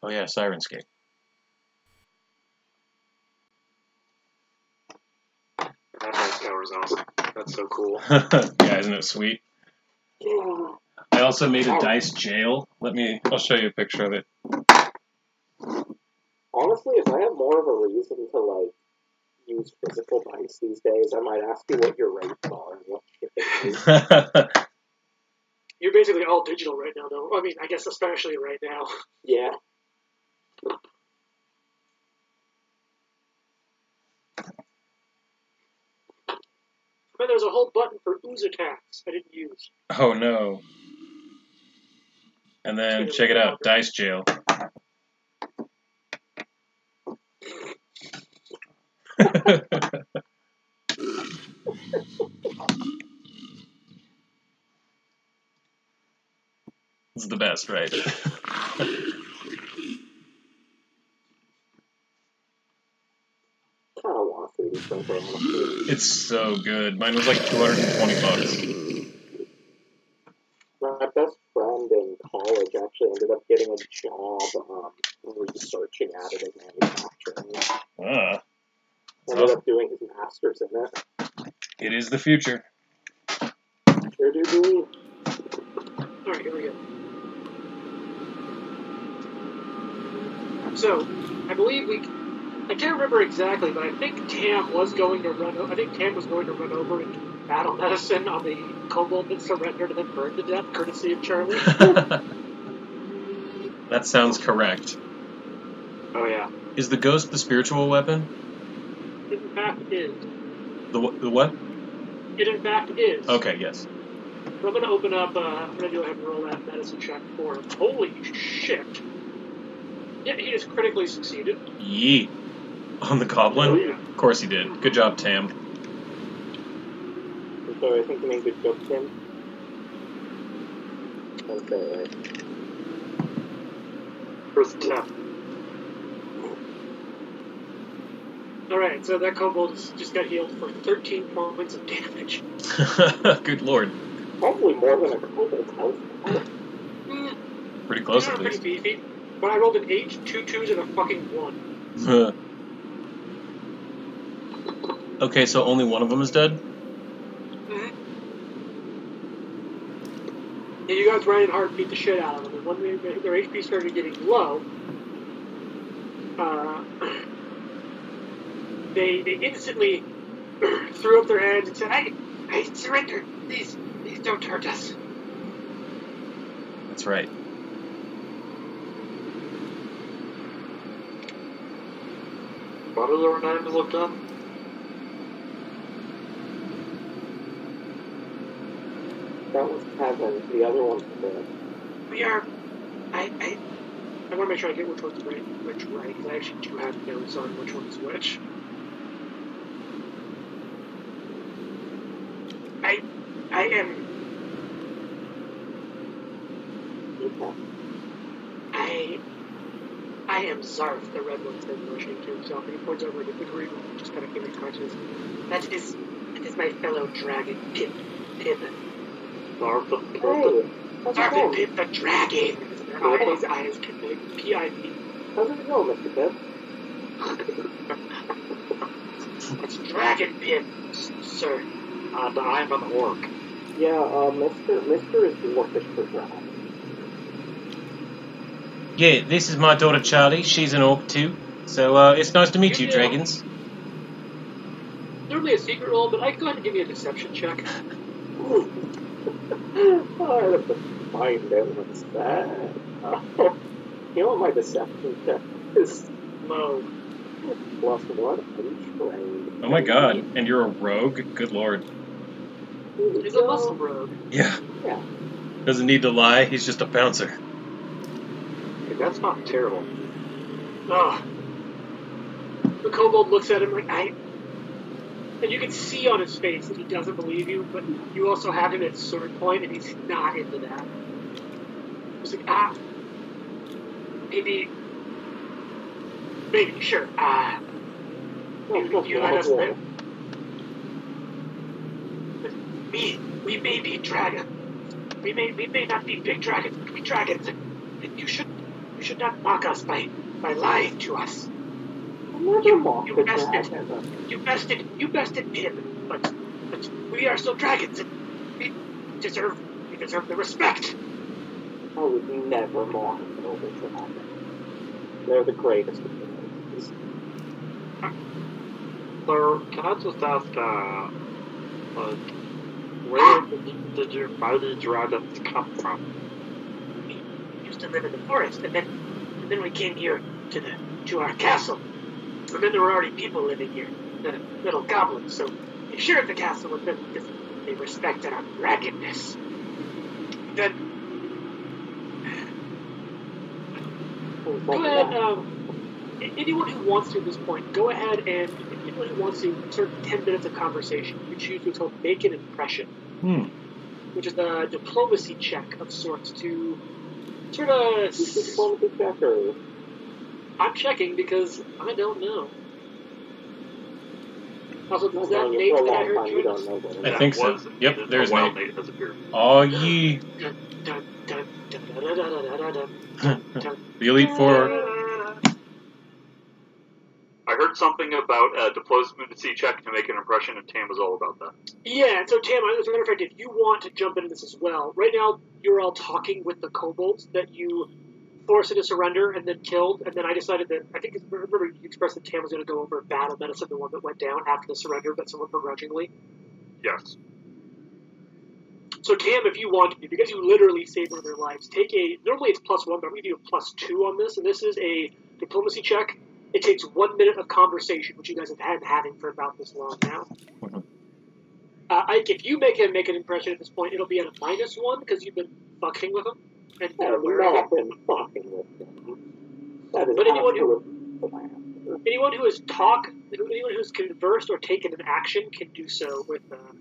Oh yeah, Sirenscape. That dice tower is awesome. That's so cool. Yeah, isn't it sweet? Yeah. I also made a dice jail. I'll show you a picture of it. Honestly, if I have more of a reason to, like, use physical dice these days, I might ask you what your rates are and what shipping is. You're basically all digital right now, though. I mean, I guess especially right now. Yeah. But there's a whole button for ooze attacks I didn't use. Oh no. And then check it out, dice jail. It's the best, right? I kind of want a 3D printer, honestly. It's so good. Mine was like $220. My best friend in college actually ended up getting a job researching additive manufacturing. Ah, Ended up doing his master's in it. it is the future. Sure do believe. Alright, here we go. So, I believe I can't remember exactly, but I think Tam was going to run over into battle medicine on the kobold that surrendered and then burned to death, courtesy of Charlie. That sounds correct. Oh yeah. Is the ghost the spiritual weapon? It in fact is. The what? It in fact is. Okay, yes. So I'm going to open up, I'm going to go ahead and roll that medicine check for him. Holy shit. Yeah, he just critically succeeded. Yee. On the goblin? Oh, yeah. Of course he did. Good job, Tam. So I think you made good job, Tim. Okay. First attempt. Alright, so that kobold just got healed for 13 points of damage. Good lord. Probably more than a kobold's health. Pretty close These at are least. pretty beefy. But I rolled an 8, 2 2s, and a fucking 1. Okay, so only one of them is dead? Mm-hmm. And you guys ran in hard and beat the shit out of them. And when their HP started getting low, they instantly threw up their hands and said, I surrender. Please don't hurt us. That's right. What are their names looked up? That was Kevin. The other one's dead. We are. I want to make sure I get which one's right, because I actually do have notes on which one's which. I am. Okay. I am Zarth, the red one's been rushing to himself, and he points over at the green one, just kind of giving conscious. That is my fellow dragon, Pip. Zarth the Hey, Purple. how's it Zarth and going? Pip the dragon! His eyes can make P.I.P. How's it going, Mr. Pip? It's Dragon Pip, sir. And I'm an orc. Yeah, Mr. is dwarfish for dragon. Yeah, this is my daughter Charlie. She's an orc too. So it's nice to meet you, Yeah. dragons. Normally a secret roll, but I can go ahead and give you a deception check. I have to find out what's that. You know what my deception check is? Low. +1. I'm trained. Oh my god, and you're a rogue? Good lord. He's a muscle rogue. Yeah. Yeah. Doesn't need to lie, he's just a bouncer. That's not terrible. Ugh. The kobold looks at him like, and you can see on his face that he doesn't believe you, but you also have him at sword point, and he's not into that. He's like, maybe, sure, you let us live. But we may be dragons. We may not be big dragons, but we dragons, and you should should not mock us by lying to us. Never mock You the bested, dragon. you bested Pim, but we are still dragons, and we deserve the respect. I would never mock a noble dragon. They're the greatest of the nobles. Sir, can I just ask, where did your mighty dragons come from? We used to live in the forest, and then we came here to our castle. And then there were already people living here, the little goblins, so they shared the castle with them because they respected our dragonness. Then, go ahead, anyone who wants to at this point, go ahead and, anyone who wants to, sort of 10 minutes of conversation, you choose what's called Make an Impression, which is a diplomacy check of sorts to sort of... Diplomacy check or... I'm checking because I don't know. Also, was No, that Nate for a that I long heard time, you join us? don't know what it I is. think so. Was Yep, needed there's a while Nate. Nate has appeared. Oh, ye. Dun, dun, dun, dun, dun, dun, dun, dun, dun, dun. The Elite Four. I heard something about a diplomacy check to make an impression, and Tam was all about that. Yeah, and so Tam, as a matter of fact, if you want to jump into this as well, right now you're all talking with the kobolds that you forced into surrender and then killed, and then I decided that, I think, remember you expressed that Tam was going to go over battle medicine, the one that went down after the surrender, but somewhat begrudgingly. Yes. So Tam, if you want to, because you literally saved one of their lives, take a, normally it's +1, but I'm going to give you a +2 on this, and this is a diplomacy check. It takes 1 minute of conversation, which you guys have been having for about this long now. Ike, if you make an impression at this point, it'll be at a -1 because you've been fucking with them. And I they're have aware of not it. been fucking with them. That is But anyone who- absolute Anyone who has anyone who's conversed or taken an action can do so with that.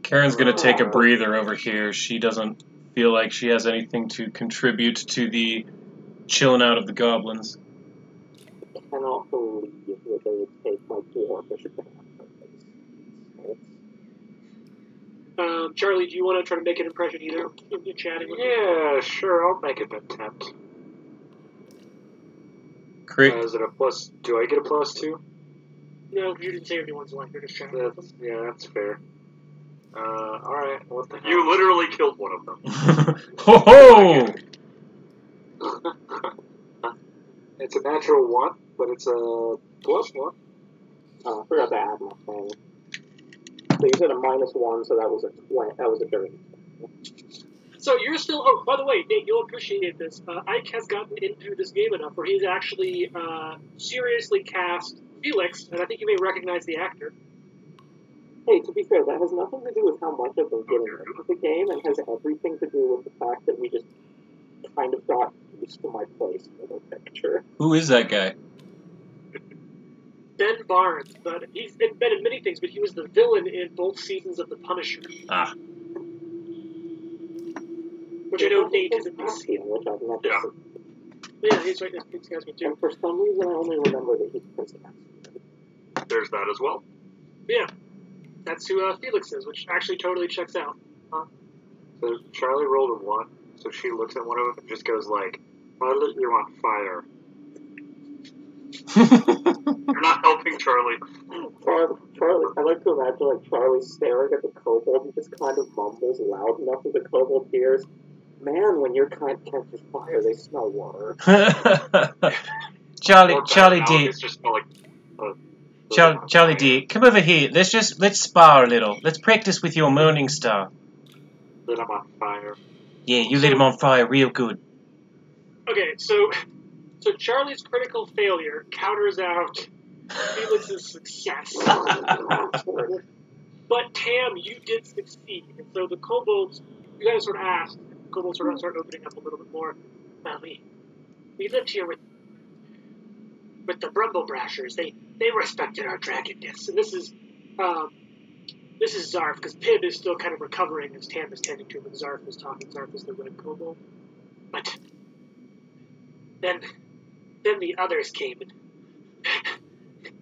Karen's gonna take a breather over here. She doesn't feel like she has anything to contribute to the chilling out of the goblins. I cannot believe that they would take my dwarfish band. Charlie, do you want to try to make an impression either? You're chatting with them? Yeah, sure, I'll make an attempt. Is it a plus? Do I get a +2? No, you didn't save anyone's life. You're just chatting with them. Yeah, that's fair. Alright, what the hell? You literally killed one of them. Ho ho! It's a natural 1, but it's a +1. I forgot to add my thing. So you said a -1, so that was a 20. That was a 30. So you're still. Oh, by the way, Nate, you'll appreciate this. Ike has gotten into this game enough where he's actually seriously cast Felix, and I think you may recognize the actor. Hey, to be fair, that has nothing to do with how much I've been getting into the game, and has everything to do with the fact that we just kind of got used to my place in the picture. Who is that guy? Ben Barnes, but he's been in many things, but he was the villain in both seasons of The Punisher. Ah. Which I know Nate hasn't seen. Which I've never Yeah. seen. Yeah, he's right there. Prince Caspian too. And for some reason, I only remember that he's Prince Caspian. There's that as well. Yeah. That's who Felix is, which actually totally checks out. So Charlie rolled a 1, so she looks at one of them and just goes like, "I lit you on fire." You're not helping, Charlie. Charlie, I like to imagine like Charlie staring at the kobold and just kind of mumbles loud enough that the kobold hears, "Man, when your kind catches fire, they smell water." Charlie D. It's just like, Charlie D. Come over here. Let's spar a little. Let's practice with your Morning Star. lit him on fire. Yeah, you lit him on fire real good. Okay, so Charlie's critical failure counters out Felix's success. But Tam, you did succeed, and so the kobolds, you guys sort of asked, the kobolds sort of start opening up a little bit more. We lived here with the Brumble Brashers. They respected our dragonness, and this is Zarf, because Pib is still kind of recovering as Tam is tending to him, and Zarf is talking. Zarf is the red kobold. But then the others came, and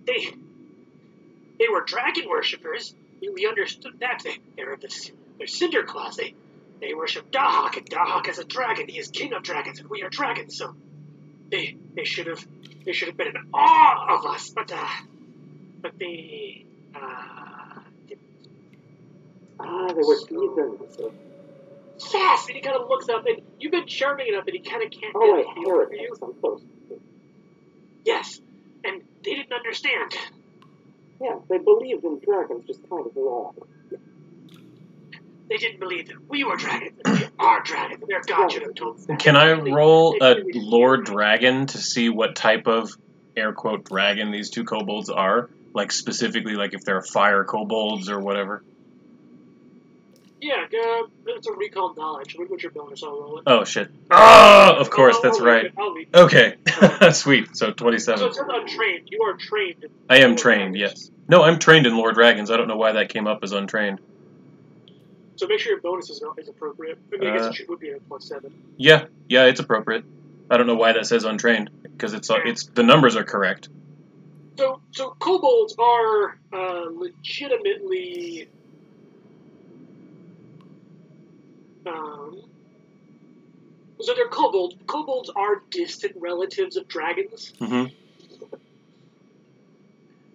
they were dragon worshippers. We understood that. They're Cinderclaws. They worship Dahak, and Dahak is a dragon. He is king of dragons, and we are dragons. So they should have been in awe of us, but they didn't. They were heathens. Yes, and he kind of looks up, and you've been charming enough that he kind of can't Oh, wait, get a feel for you. heretics. I'm close. Yes, and they didn't understand. Yeah, they believed in dragons, just kind of wrong. They didn't believe that we were dragons, and we are dragons, and their god should have told them. Can I roll a Lord Dragon to see what type of, air quote, dragon these two kobolds are? Like, specifically, like, if they're fire kobolds or whatever? Yeah, it's a recall knowledge. What's your bonus? I'll roll it. Oh, shit. Oh, of course, that's I'll right. leave it. Okay. Sweet. So, So 27. it's untrained. You are trained. In I am Lord trained, Dragons. yes. No, I'm trained in Lord Dragons. I don't know why that came up as untrained. So make sure your bonus is appropriate. I mean, I guess it would be a +7. Yeah, it's appropriate. I don't know why that says untrained, because it's the numbers are correct. So kobolds are legitimately so they're kobolds. Kobolds are distant relatives of dragons. Mm-hmm.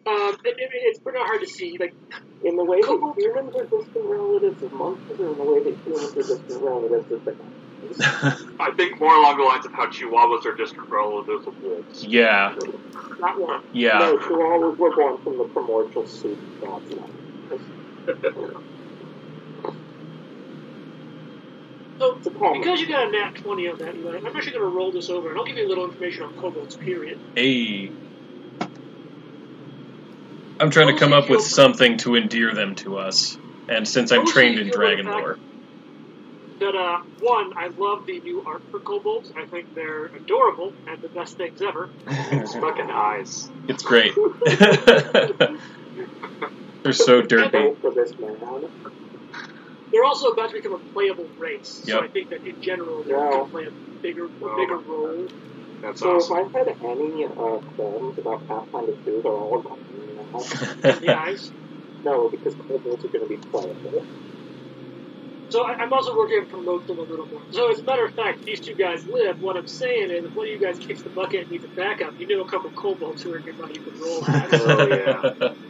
It's pretty hard to see. Like In the way that Kobolds- humans are distant relatives of monsters, or in the way that humans are distant relatives of bananas? I think more along the lines of how chihuahuas are distant relatives of wolves. Yeah, that one. yeah. No, chihuahuas were born from the primordial soup of God's life. So It's a common. because you got a nat 20 on that, Eli, I'm actually going to roll this over, and I'll give you a little information on kobolds. Period. Hey. I'm trying to come up with something to endear them to us. And since I'm Mostly trained in feel dragon the fact lore. That one, I love the new art for kobolds. I think they're adorable and the best things ever. It's fucking eyes. It's great. They're so dirty. Go for this man. They're also about to become a playable race, so Yep. I think that in general they're Wow. going to play a bigger role. That's So awesome. if I've had any qualms about Pathfinder 2, they're all gone now. The eyes. No, because kobolds are going to be playable. So I'm also working to promote them a little more. So as a matter of fact, these two guys live. What I'm saying is, if one of you guys kicks the bucket and needs a backup, you know a couple kobolds who are nearby you can roll at. Oh, yeah.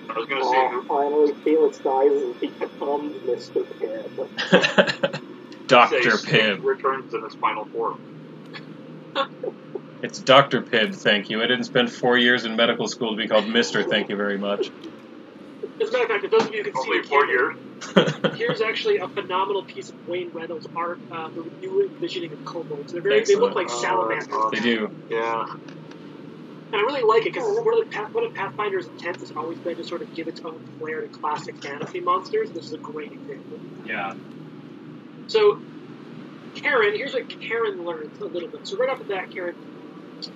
I was going to say, Finally, Felix dies and he becomes Mr. Pibb. Dr. Say Pibb. returns in his final form. It's Dr. Pibb, thank you. I didn't spend 4 years in medical school to be called Mr. Thank you very much. As a matter of fact, if those of you can see Only the 4 camera, years. here's actually a phenomenal piece of Wayne Reynolds art, the new envisioning of kobolds. They look like salamanders. They do. Yeah. And I really like it because one of Pathfinder's intents has always been to sort of give its own flair to classic fantasy monsters. This is a great example. Yeah. So, Karen, here's what Karen learns a little bit. So right off the bat, Karen,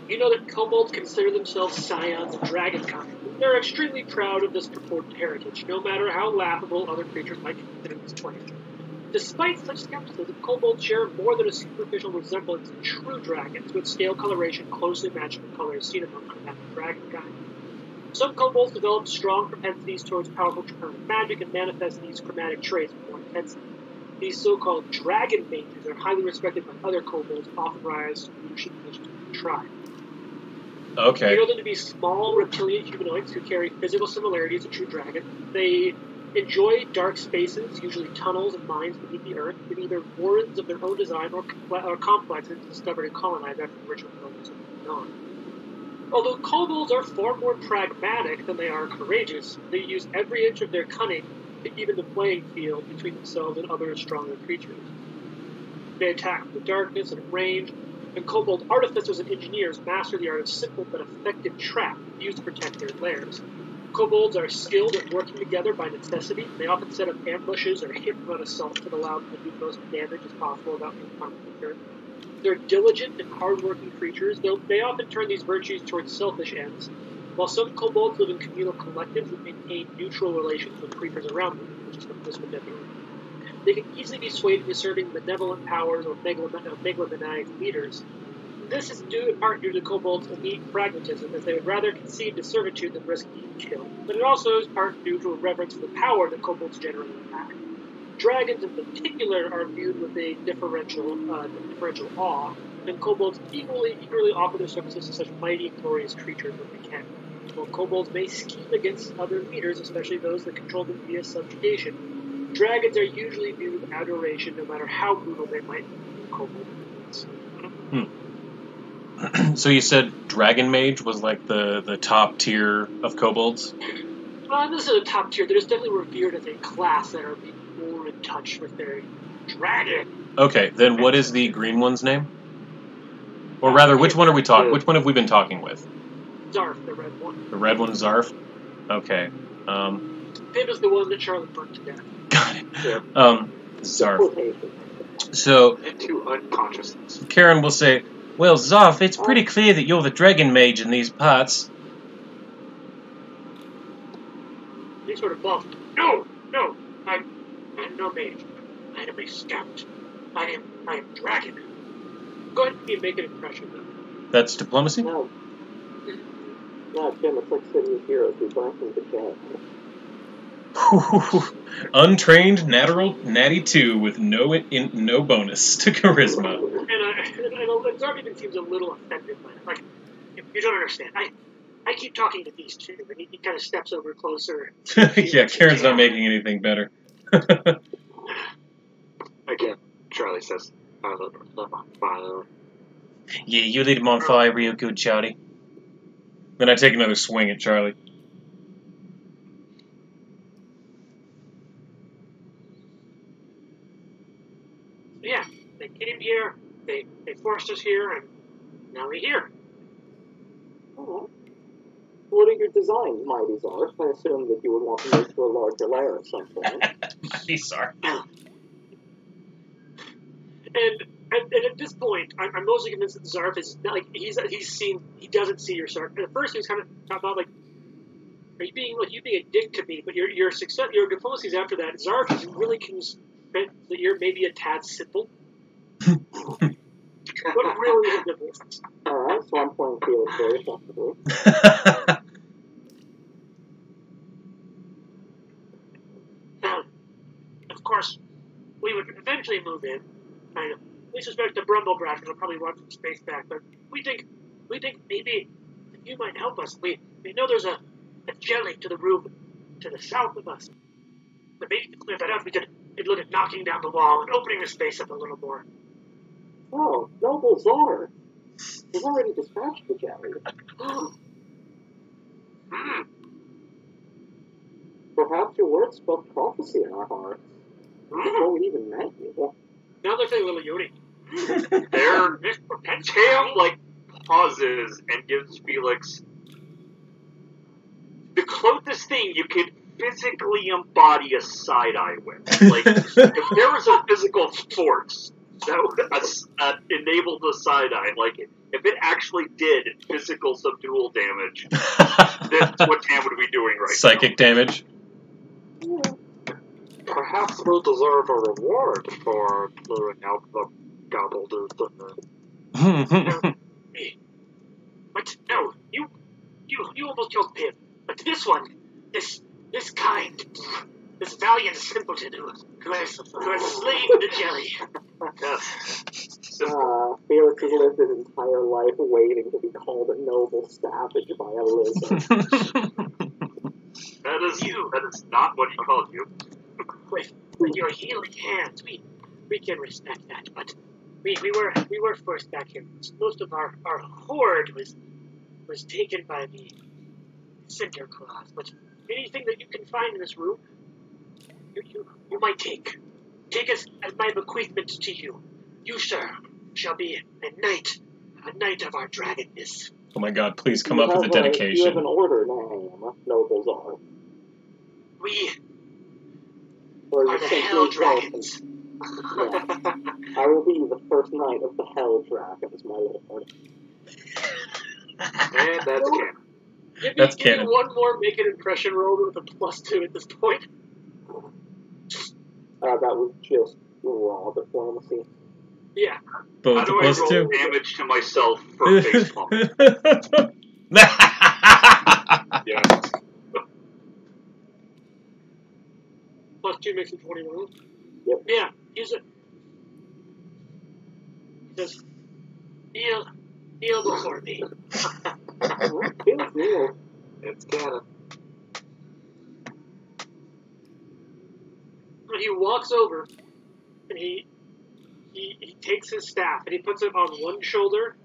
you know that kobolds consider themselves scions of dragonkind. They're extremely proud of this purported heritage, no matter how laughable other creatures might consider this claim. Despite such skepticism, kobolds share more than a superficial resemblance to true dragons, with scale coloration closely matching the colors seen among chromatic dragonkind. Some kobolds develop strong propensities towards powerful chromatic magic and manifest these chromatic traits with more intensity. These so-called dragon mages are highly respected by other kobolds, often rise to leadership positions in the tribe. Okay. You know them to be small reptilian humanoids who carry physical similarities to true dragons. They enjoy dark spaces, usually tunnels and mines beneath the earth, with either warrens of their own design or complexes discovered and colonized after the original kobolds have been gone. Although kobolds are far more pragmatic than they are courageous, they use every inch of their cunning to even the playing field between themselves and other stronger creatures. They attack from the darkness and at range, and kobold artificers and engineers master the art of simple but effective trap used to protect their lairs. Kobolds are skilled at working together by necessity. They often set up ambushes or hit-and-run assaults that allow them to do the most damage as possible without being punished. They're diligent and hard-working creatures, though they often turn these virtues towards selfish ends. While some kobolds live in communal collectives that maintain neutral relations with creatures around them, which is what this would definitely be, they can easily be swayed into serving benevolent powers or megalomaniac leaders. This is due in part due to kobolds' innate pragmatism, as they would rather concede to servitude than risk being killed. But it also is part due to a reverence for the power that kobolds generally lack. Dragons in particular are viewed with a differential awe, and kobolds eagerly offer their services to such mighty and glorious creatures when they can. While kobolds may scheme against other leaders, especially those that control them via subjugation, dragons are usually viewed with adoration, no matter how brutal they might be. Kobold So you said Dragon Mage was like the top tier of kobolds? This is a top tier. They're just definitely revered as a class that are more in touch with their dragon. Okay, then what is the green one's name? Or rather, which one are we talking? Which one have we been talking with? Zarf, the red one. The red one, Zarf. Okay. Pib is the one that Charlotte burnt to death. Got it. Yeah. Zarf. So Into unconsciousness. Karen will say, "Well, Zarf, it's pretty clear that you're the Dragon Mage in these parts." He sort of bluffed. No, I'm no mage. I am a scout. I am dragon. Go ahead and make an impression. That's diplomacy? No, Jim, it's like City of Heroes. We burnt him to death. Untrained natty 2 with no bonus to charisma. And Zarf even seems a little offended by it. Like, you don't understand. I keep talking to these two, and he kind of steps over closer. Yeah, Karen's not making anything better. Again, Charlie says, I lit them on fire. Yeah, you lit him on fire real good, Charlie. Then I take another swing at Charlie. Yeah, they came here, they forced us here, and now we're here. Oh. What are your designs, Mighty Zarf? I assume that you would want to move to a larger lair at some point. Mighty Zarf. And at this point, I'm mostly convinced that Zarf is not, like he doesn't see your Zarf. At first, he was kind of talking about like, are you being a dick to me? But your success, your diplomacies after that, Zarf is really convinced that you're maybe a tad simple. But really a difference. Alright, so I'm playing Felix very effectively. Of course, we would eventually move in. We suspect the Brumblebrash will probably want some space back, but we think maybe you might help us. We know there's a jelly to the room to the south of us. But maybe to clear that up, we could look at knocking down the wall and opening the space up a little more. Oh, Noble Czar! We've already dispatched the jelly. Perhaps your words spoke prophecy in our hearts. Before we even met you. Now they're saying little Yodi. Their tail, like, pauses and gives Felix the closest thing you could physically embody a side-eye with. Like, if there was a physical force that enabled a side-eye, like, if it actually did physical subdual damage, that's what Tam would be doing right Psychic now. damage. Yeah. Perhaps we'll deserve a reward for luring out the gobbledygook. But no, you almost killed Pip. But this one, this valiant simpleton who has slain the jelly. Felix has lived his entire life waiting to be called a noble savage by a lizard. That is not what he called you. With your healing hands, we can respect that. But we were forced back here. Most of our horde was taken by the Cinder Claws. But anything that you can find in this room, you might take. Take as my bequeathment to you. You, sir, shall be a knight of our dragonness. Oh my god, please come up with a dedication. You have an order name, Noble Czar. We Or are the Hell Dragons. Yeah. I will be the first knight of the Hell Dragons, my lord. And that's canon. That's give me canon. one more make an impression roll with a +2 at this point. That was just raw diplomacy. Yeah. But How with do the I plus roll 2. damage to myself for face palm? Yeah. +2 makes it 21. Yep. Yeah, he says, kneel before me. Feels real. It's canon. And he walks over, and he takes his staff, and he puts it on one shoulder,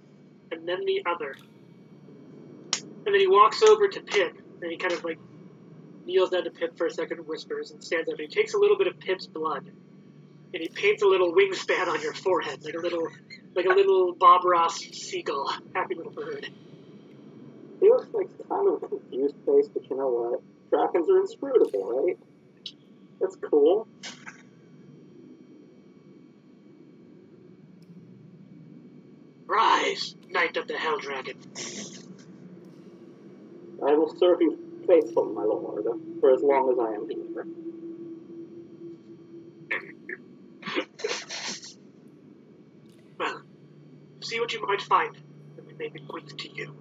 and then the other. And then he walks over to Pip, and he kind of like kneels down to Pip for a second and whispers and stands up. And he takes a little bit of Pip's blood, and he paints a little wingspan on your forehead, like a little Bob Ross seagull, happy little bird. He looks like kind of a confused face, but you know what? Dragons are inscrutable, right? That's cool. Rise, Knight of the Hell Dragon. I will serve you faithfully, my lord, for as long as I am here. Well, see what you might find, and we may bequeath to you.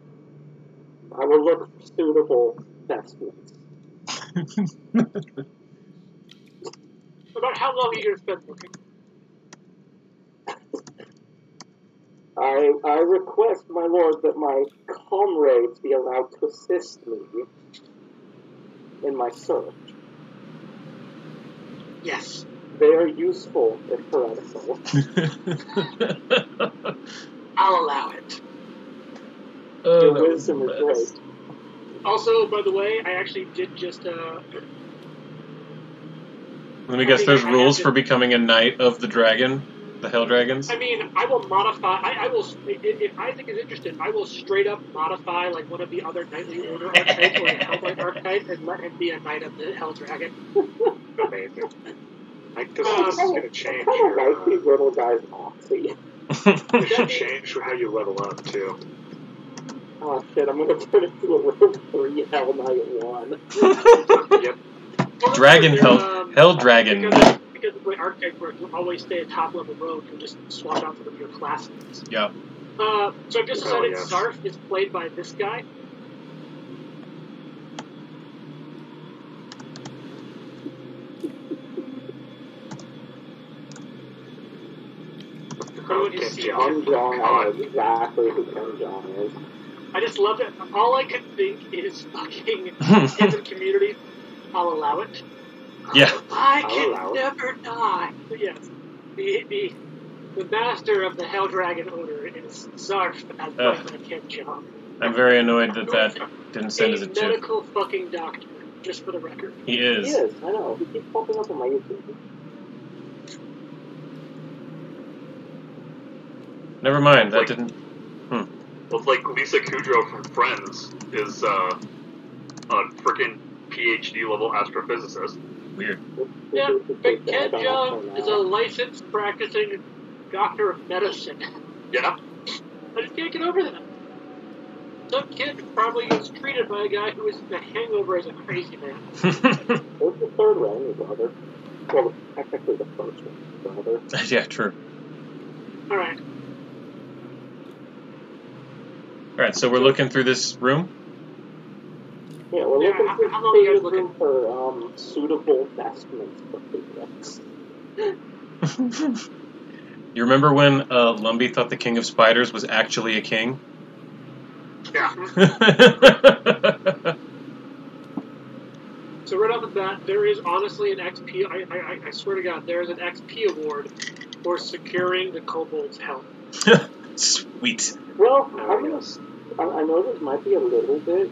I will look for suitable vestments. About how long are you going to spend looking? I request, my lord, that my comrades be allowed to assist me in my search. Yes. They are useful if heretical. I'll allow it. Your wisdom is great. Also, by the way, I actually did just, Let me guess, there's rules for becoming a Knight of the Dragon? The Hell Dragons? I mean, I will modify, I will, if Isaac is interested, I will straight up modify, like, one of the other Knightly Order archetypes or the Hellknight archetype and let him be a Knight of the Hell Dragon. Amazing. I guess this is going to change I kind of like these your... little guys' moxie. It should change how you level up, too. Oh shit, I'm gonna turn into a level 3 Hell Knight 1. Yep. Dragon Hell Dragon. Because the way archetype works, you'll always stay a top level rogue. You'll just swap out some of your classes. Yeah. So I've just decided yes. Zarf is played by this guy. Ken Jeong, I know exactly who Ken Jeong is. I just love it. All I can think is fucking in the community. I'll allow it. Yeah. I I'll can allow it. never die. But yes, the master of the Hell Dragon Order is Zarf as played by Ken Jeong. I'm very annoyed that didn't send as a A GIF. medical fucking doctor, just for the record. He He is. is, I know. He keeps popping up on my YouTube. Never mind, that didn't... Well, like Lisa Kudrow from Friends is a freaking PhD level astrophysicist. Weird. Yeah, but Ken Jeong is a licensed practicing doctor of medicine. Yeah. I just can't get over that. Some kid probably was treated by a guy who was in a hangover as a crazy man. What's the third Raimi brother? Well, technically the first one, brother. Yeah, true. Alright. Alright, so we're looking through this room? Yeah, we're Yeah, looking for how long are you guys room for suitable vestments for Phoenix. You remember when Lumbee thought the King of Spiders was actually a king? Yeah. So right off the bat, there is honestly an XP, I swear to God, there is an XP award for securing the Kobold's health. Sweet. Well, I know this might be a little bit,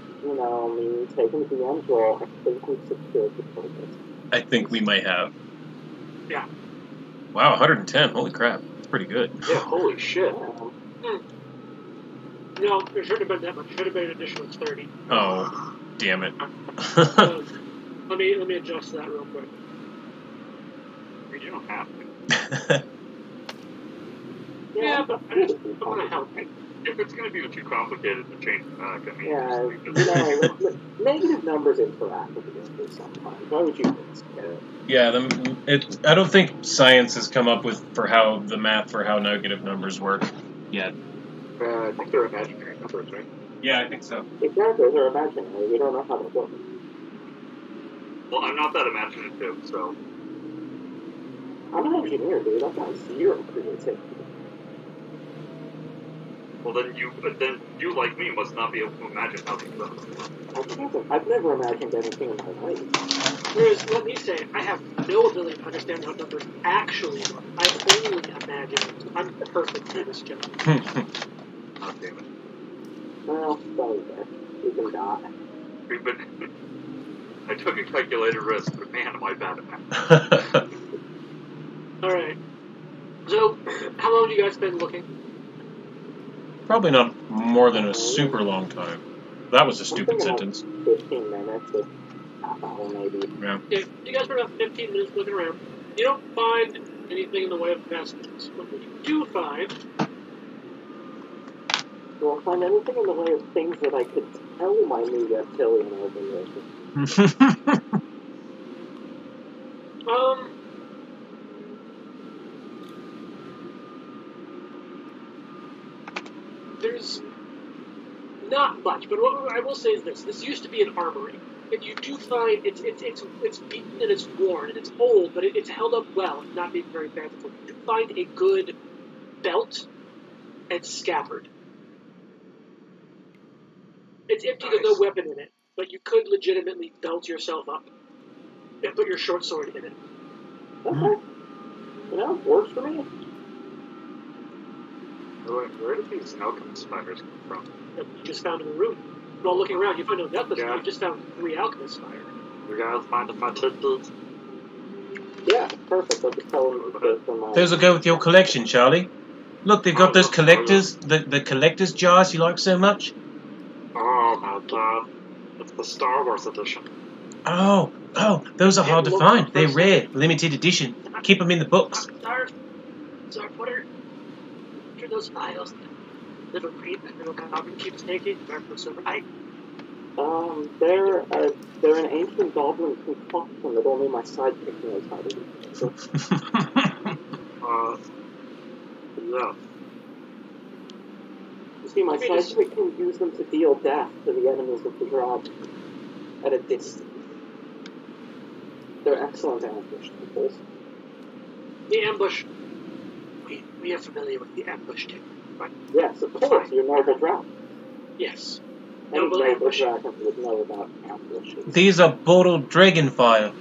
taking the end role. I think we've secured the focus. I think we might have. Yeah. Wow, 110. Holy crap. That's pretty good. Yeah, holy shit. No, there shouldn't have been that much. Should have been an additional 30. Oh, damn it. Let me adjust that real quick. You don't have to. Yeah, but I'm going to help you. If it's going to be too complicated to change the map, I mean, Yeah, negative numbers interact with the game sometimes. Why would you risk it? Yeah, I don't think science has come up with the math for how negative numbers work yet. I think they're imaginary numbers, right? Yeah, I think so. Exactly, they're imaginary. We don't know how they work. Well, I'm not that imaginative, so... I'm an engineer, dude. I've got zero creativity. Well, then you, like me, must not be able to imagine how things go. I've never imagined anything in my life. Whereas, let me say, I have no ability to understand how numbers actually work. I only imagine it. I'm perfect for this job. Oh, damn it. Well, sorry there. You can die. I took a calculated risk, but man, am I bad at that. Alright. So, how long have you guys been looking? Probably not more than a super long time. That was a stupid sentence. 15 minutes, or half hour maybe. Yeah. Yeah, you guys were about 15 minutes looking around. You don't find anything in the way of investments. But what you do find... Do I find anything in the way of things that I could tell my new reptilian overlord? There's not much, but what I will say is this: this used to be an armory, and you do find it's beaten and it's worn and it's old, but it's held up well, not being very fanciful. You do find a good belt and scabbard. It's empty; there's no weapon in it, but you could legitimately belt yourself up and put your short sword in it. Okay. You know, works for me. Where did these alchemist spiders come from? You just found in the room. While looking around, you find no necklace. Yeah. You just found 3 alchemist spiders. You guys mind if I take these? Yeah, perfect. I'll just tell them to go for my... Those will go with your collection, Charlie. Look, they've got those collectors, the collector's jars you like so much. Oh my god. It's the Star Wars edition. Oh, those are hard to find. They're rare, limited edition. Keep them in the books. Sorry, what are those files? Little creep and little goblin keeps taking. They're an ancient goblin concoction that only my sidekick knows how to do. So, Yeah. you see, my sidekick can use them to deal death to the enemies of the drop at a distance. They're excellent ambush tools. The ambush. We are familiar with the ambush technique, right? Yes, of course, you're noble dragon. Yes. Any Noble noble ambush. dragon would know about ambushes. These are bottled dragon fire.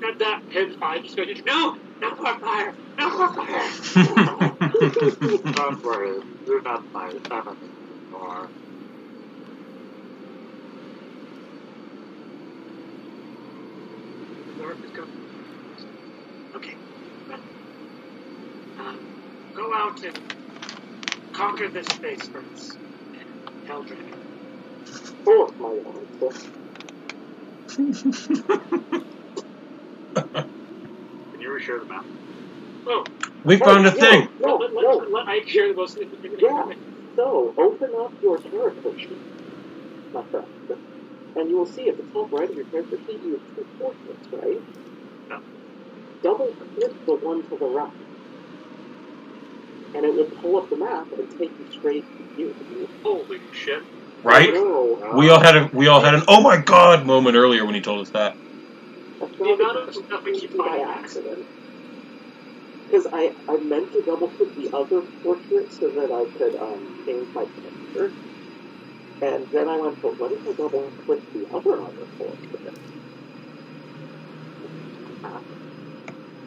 At that, his eye just goes, no more fire! No more fire! Don't worry, you're not my enemy anymore. Okay. Go out and conquer this space first. And tell Dragon. Oh, my lord. Can you reshare the map? Oh, We found a thing. No. let I share the most Yeah. So, open up your character sheet, my friend, and you will see at the top right of your character sheet you have 2 portraits, right? Yeah. Double click the one to the right, and it will pull up the map and take you straight to you. Holy shit. Right? No, We all had an oh my god moment earlier when he told us that. that's The not amount of stuff we keep by finding. accident. Because I meant to double click the other portrait so that I could change my character. And then I went, but what if I double click the other portrait?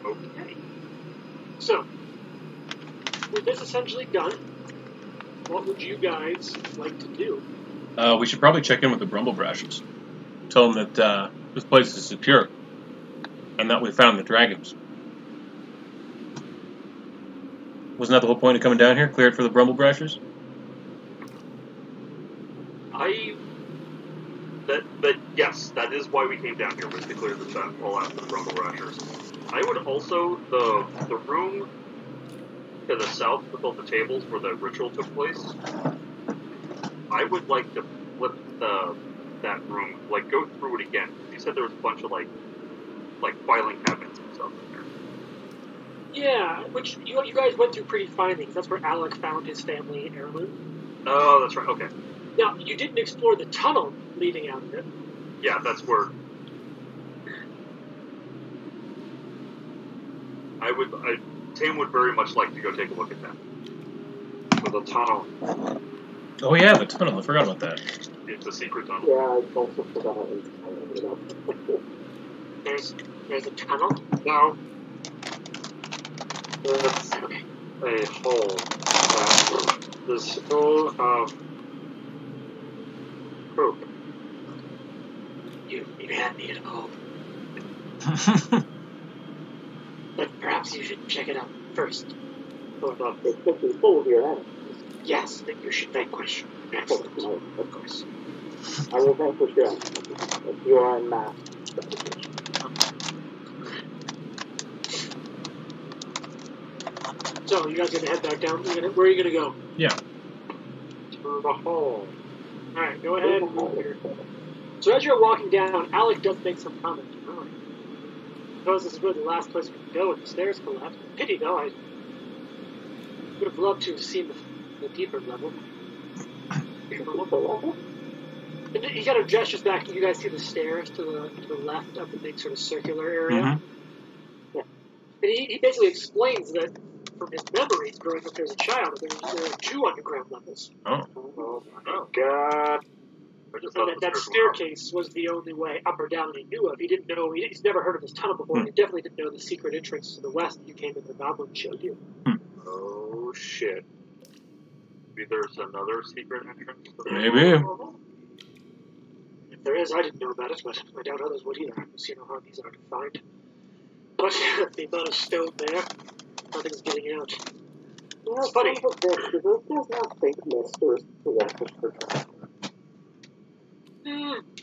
Okay. So, with this essentially done, what would you guys like to do? We should probably check in with the Brumble Brashers. Tell them that this place is secure, and that we found the dragons. Wasn't that the whole point of coming down here? Clear it for the Brumble Brashers? Yes, that is why we came down here, was to clear this out, all out for the Rumble Rushers. I would also, the room to the south with all the tables where the ritual took place, I would like to flip that room, like go through it again. You said there was a bunch of like filing cabinets and stuff in there. Yeah, which you guys went through pretty fine things. That's where Alec found his family heirloom. Oh, that's right, okay. Now, you didn't explore the tunnel leading out of it. Yeah, that's where... Tim would very much like to go take a look at that. For the tunnel. Oh yeah, the tunnel. I forgot about that. It's a secret tunnel. Yeah, I also forgot There's a tunnel? No. It's a hole that is full of poop. You had me at home. But perhaps you should check it out first. it could be full of your enemies. Yes, then you should vanquish. Excellent. No, Of course. I will vanquish your enemies if you are unmasked. So, you guys gonna head back down? Where are you gonna go? Yeah. To the hole. Alright, go ahead and move here. So as you're walking down, Alec does make some comment. Oh, I suppose this is really the last place we can go if the stairs collapse. Pity though, I would have loved to have seen the deeper level. And he kind of gestures back, and you guys see the stairs to the left of the big sort of circular area. Mm-hmm. Yeah. And he basically explains that from his memories growing up as a child, there are 2 underground levels. Oh. Oh my god. And that staircase was the only way up or down that he knew of. He didn't know, he's never heard of this tunnel before, and he definitely didn't know the secret entrance to the west that you came in the goblin showed you. Oh shit. Maybe there's another secret entrance to the Maybe. hole? If there is, I didn't know about it, but I doubt others would either. I don't see how hard these are to find. But the amount of stone there, nothing's getting out. It's funny. Do those guys not think Mr. is the Walker for travel?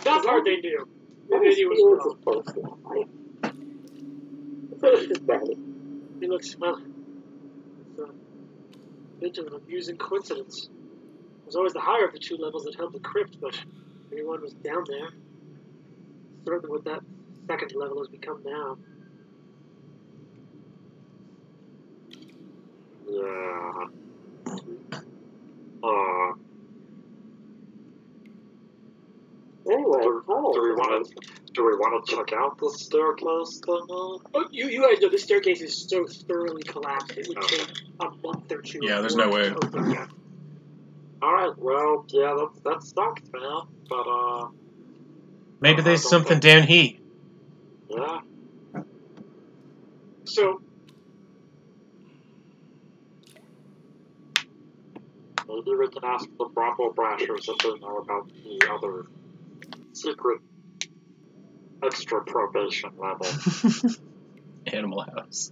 That part they do. That Maybe is he was Felix's wrong. personal life. Felix is bad. He looks, well, it's a bit of an amusing coincidence. It was always the higher of the 2 levels that held the crypt, but everyone was down there. Certainly what that second level has become now. Yeah. Anyway, Do we want to check out the staircase thing? Oh, you guys know this staircase is so thoroughly collapsed, it would take a month or 2. Yeah, there's no way. to open yet. Alright, well, yeah, that sucks, man. But, Maybe there's don't something think- down here. yeah. So, Maybe we can ask the Bravo Brashers if they know about the other secret extra probation level. Animal House.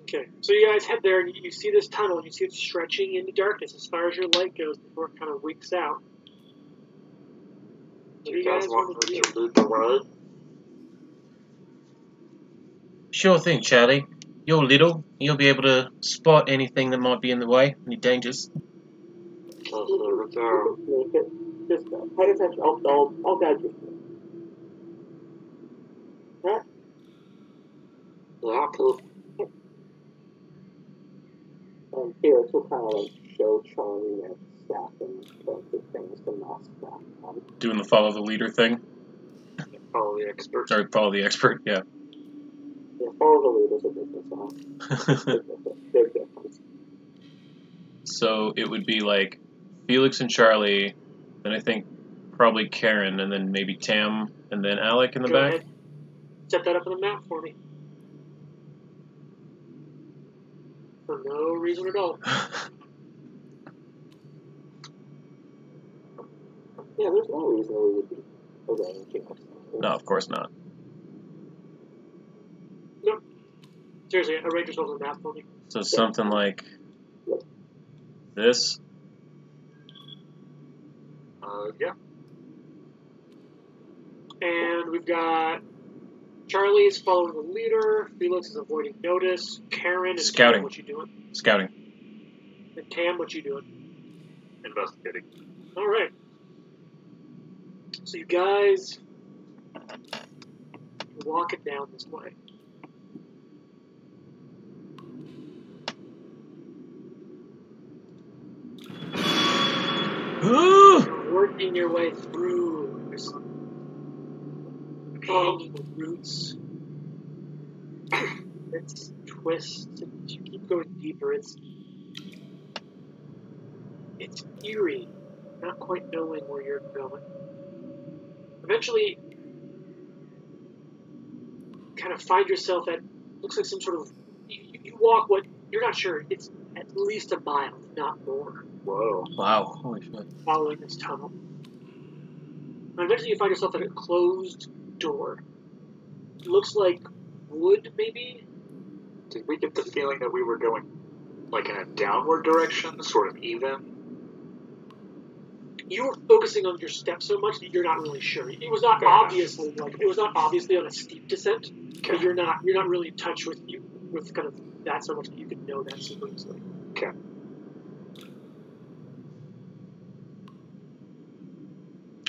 okay, so you guys head there and you see this tunnel and you see it stretching into darkness as far as your light goes before it kind of winks out. What do You guys want to me do? to lead the way? Sure thing, Charlie. You're little. You'll be able to spot anything that might be in the way. Any dangers. Okay, here we go. Make it. Just pay attention. I'll guide you. Huh? Yeah, cool. And Felix will kind of like show Charlie and staff and bunch of things to knock back on. Doing the follow the leader thing. Follow the expert. Or follow the expert, yeah. Yeah, follow the leaders of business on. Big difference. So it would be like Felix and Charlie, then I think probably Karen, and then maybe Tam, and then Alec in the Go back. ahead. Set that up on the map for me. For no reason at all. Yeah, there's no reason we would be arranging ourselves. No, of course not. Nope. Seriously, arrange yourselves on the map for me. So something like this. Yeah. And we've got Charlie is following the leader. Felix is avoiding notice. Karen and Scouting. Tam, what you doing? Scouting. And Tam, what you doing? Investigating. All right. So you guys walk it down this way. You're working your way through. There's hanging roots. bends, twists, and as you keep going deeper, it's eerie, not quite knowing where you're going. Eventually, you kind of find yourself at, looks like some sort of, you walk what, you're not sure, it's at least a mile, if not more. Whoa. Wow, holy shit. Following this tunnel. And eventually you find yourself at a closed door. It looks like wood, maybe? Did we get the feeling that we were going like in a downward direction, sort of even? You were focusing on your steps so much that you're not really sure. It was not obviously on a steep descent, but you're not really in touch with kind of that so much that you can know that super easily. Okay.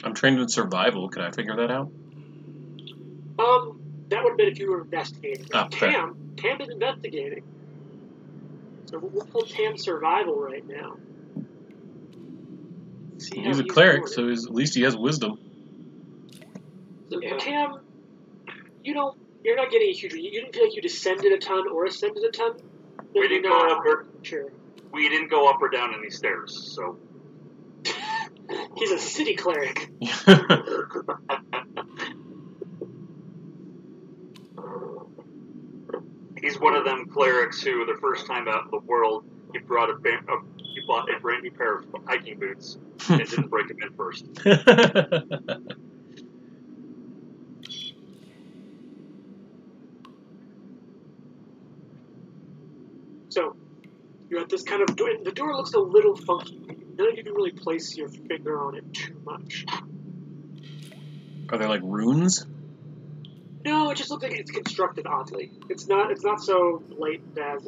I'm trained in survival. Could I figure that out? That would have been if you were investigating. Oh, Tam is investigating. So we'll pull Tam's survival right now. See He's how a cleric, doing. so at least he has wisdom. So Tam, you're not getting a huge. You didn't feel like you descended a ton or ascended a ton. We didn't go up or sure. We didn't go up or down any stairs, so. He's a city cleric. He's one of them clerics who, the first time out in the world, he bought a brand new pair of hiking boots and didn't break them in first. So, you're at this kind of door. The door looks a little funky. None of you can really place your finger on it too much. Are there like runes? No, it just looks like it's constructed oddly. It's not so blatant as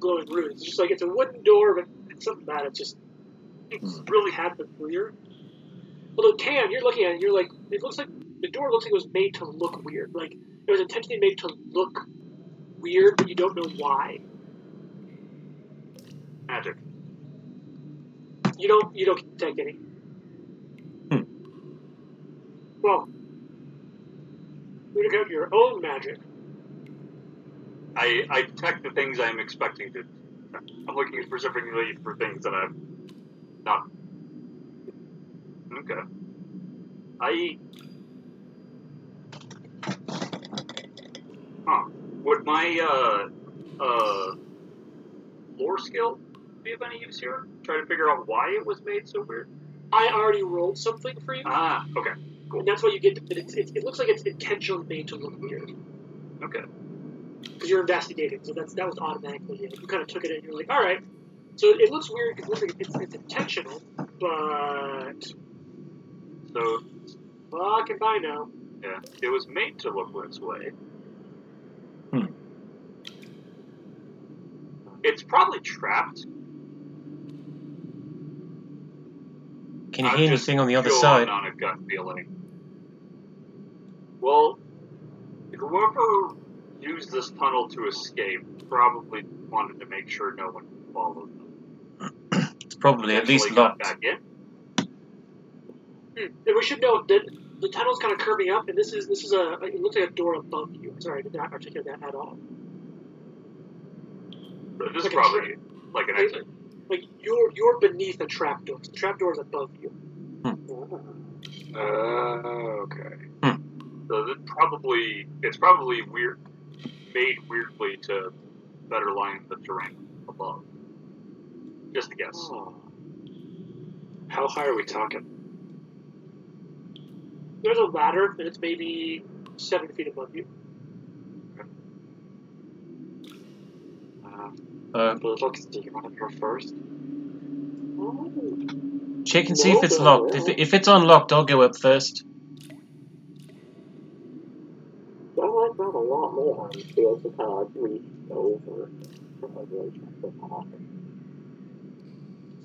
glowing runes. It's just like it's a wooden door, but it's something about it just really had the clear. Although Tam, you're looking at it, you're like, it looks like the door looks like it was made to look weird. Like it was intentionally made to look weird, but you don't know why. Magic. You don't detect any. Well, you look at your own magic. I detect the things I'm expecting to. I'm looking specifically for things that I'm not. Okay. Would my lore skill be of any use here? Try to figure out why it was made so weird. I already rolled something for you. Ah, okay, cool. And that's why you get. It looks like it's intentionally made to look weird. Okay. Because you're investigating, so that was automatically it. You kind of took it and you're like, all right. So it looks weird because it looks like it's intentional, but So. fuck if I know. Yeah, it was made to look this way. It's probably trapped. Can you hear anything on the other side? On a gut feeling. Well, whoever used this tunnel to escape probably wanted to make sure no one followed them. It's probably at least got locked. Back in. And we should note that the tunnel's kind of curving up, and this is it looks like a door above you. Sorry, I did not articulate that at all. So this like is probably like an exit. Like you're beneath a trapdoor. The trapdoor is above you. Okay. So it's probably weird, made weirdly to better line the terrain above. Just a guess. Oh. How high are we talking? There's a ladder, and it's maybe 7 feet above you. Looks, do you want to go first? Check and see if it's locked. If it's unlocked, I'll go up first. I like that a lot more. I feel to kind of reach over. So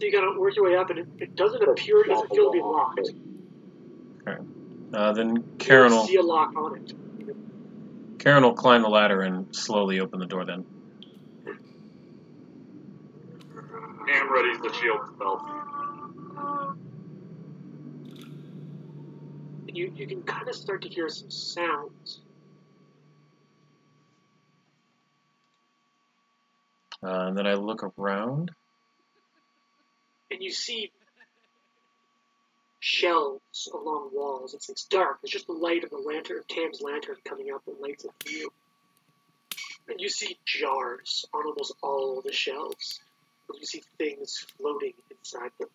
you gotta work your way up, and it doesn't appear, it doesn't feel to be locked. Okay. Then Karen You will see a lock on it. Karen will climb the ladder and slowly open the door. Then. Cam readies the shield spell. You can kind of start to hear some sounds. And then I look around. And you see shelves along walls. It's dark. It's just the light of the lantern, Tam's lantern, coming out that lights up for you. And you see jars on almost all the shelves. And you see things floating inside them.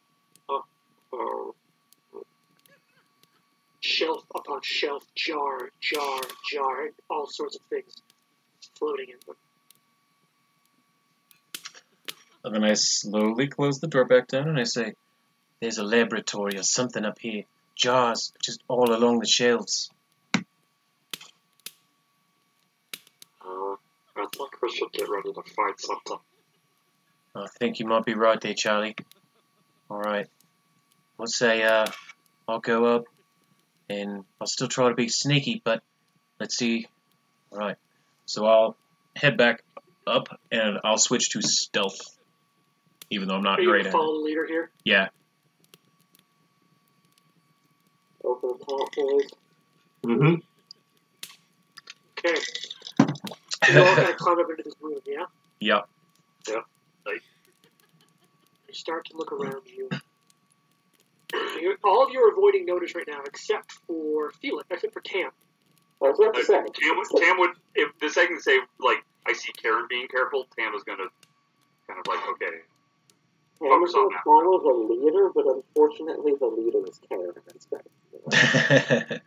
Shelf upon shelf, jar, and all sorts of things floating in them. And then I slowly close the door back down and I say, there's a laboratory or something up here. Jars just all along the shelves. I think we should get ready to fight something. I think you might be right there, Charlie. Alright. Let's say, I'll go up and I'll still try to be sneaky, but let's see. Alright. So I'll head back up and I'll switch to stealth. Even though I'm not Are you great going to at follow it. the leader here? Yeah. Over the top, boys. Mm-hmm. Okay. You all kind of climb up into this room, yeah? Yep. You start to look around you. All of you are avoiding notice right now, except for Felix, except for Tam. I was about to say. Tam would, if the second say, like, I see Karen being careful, Tam is going to kind of like, okay. Tam was going to follow the leader, but unfortunately the leader is Karen instead.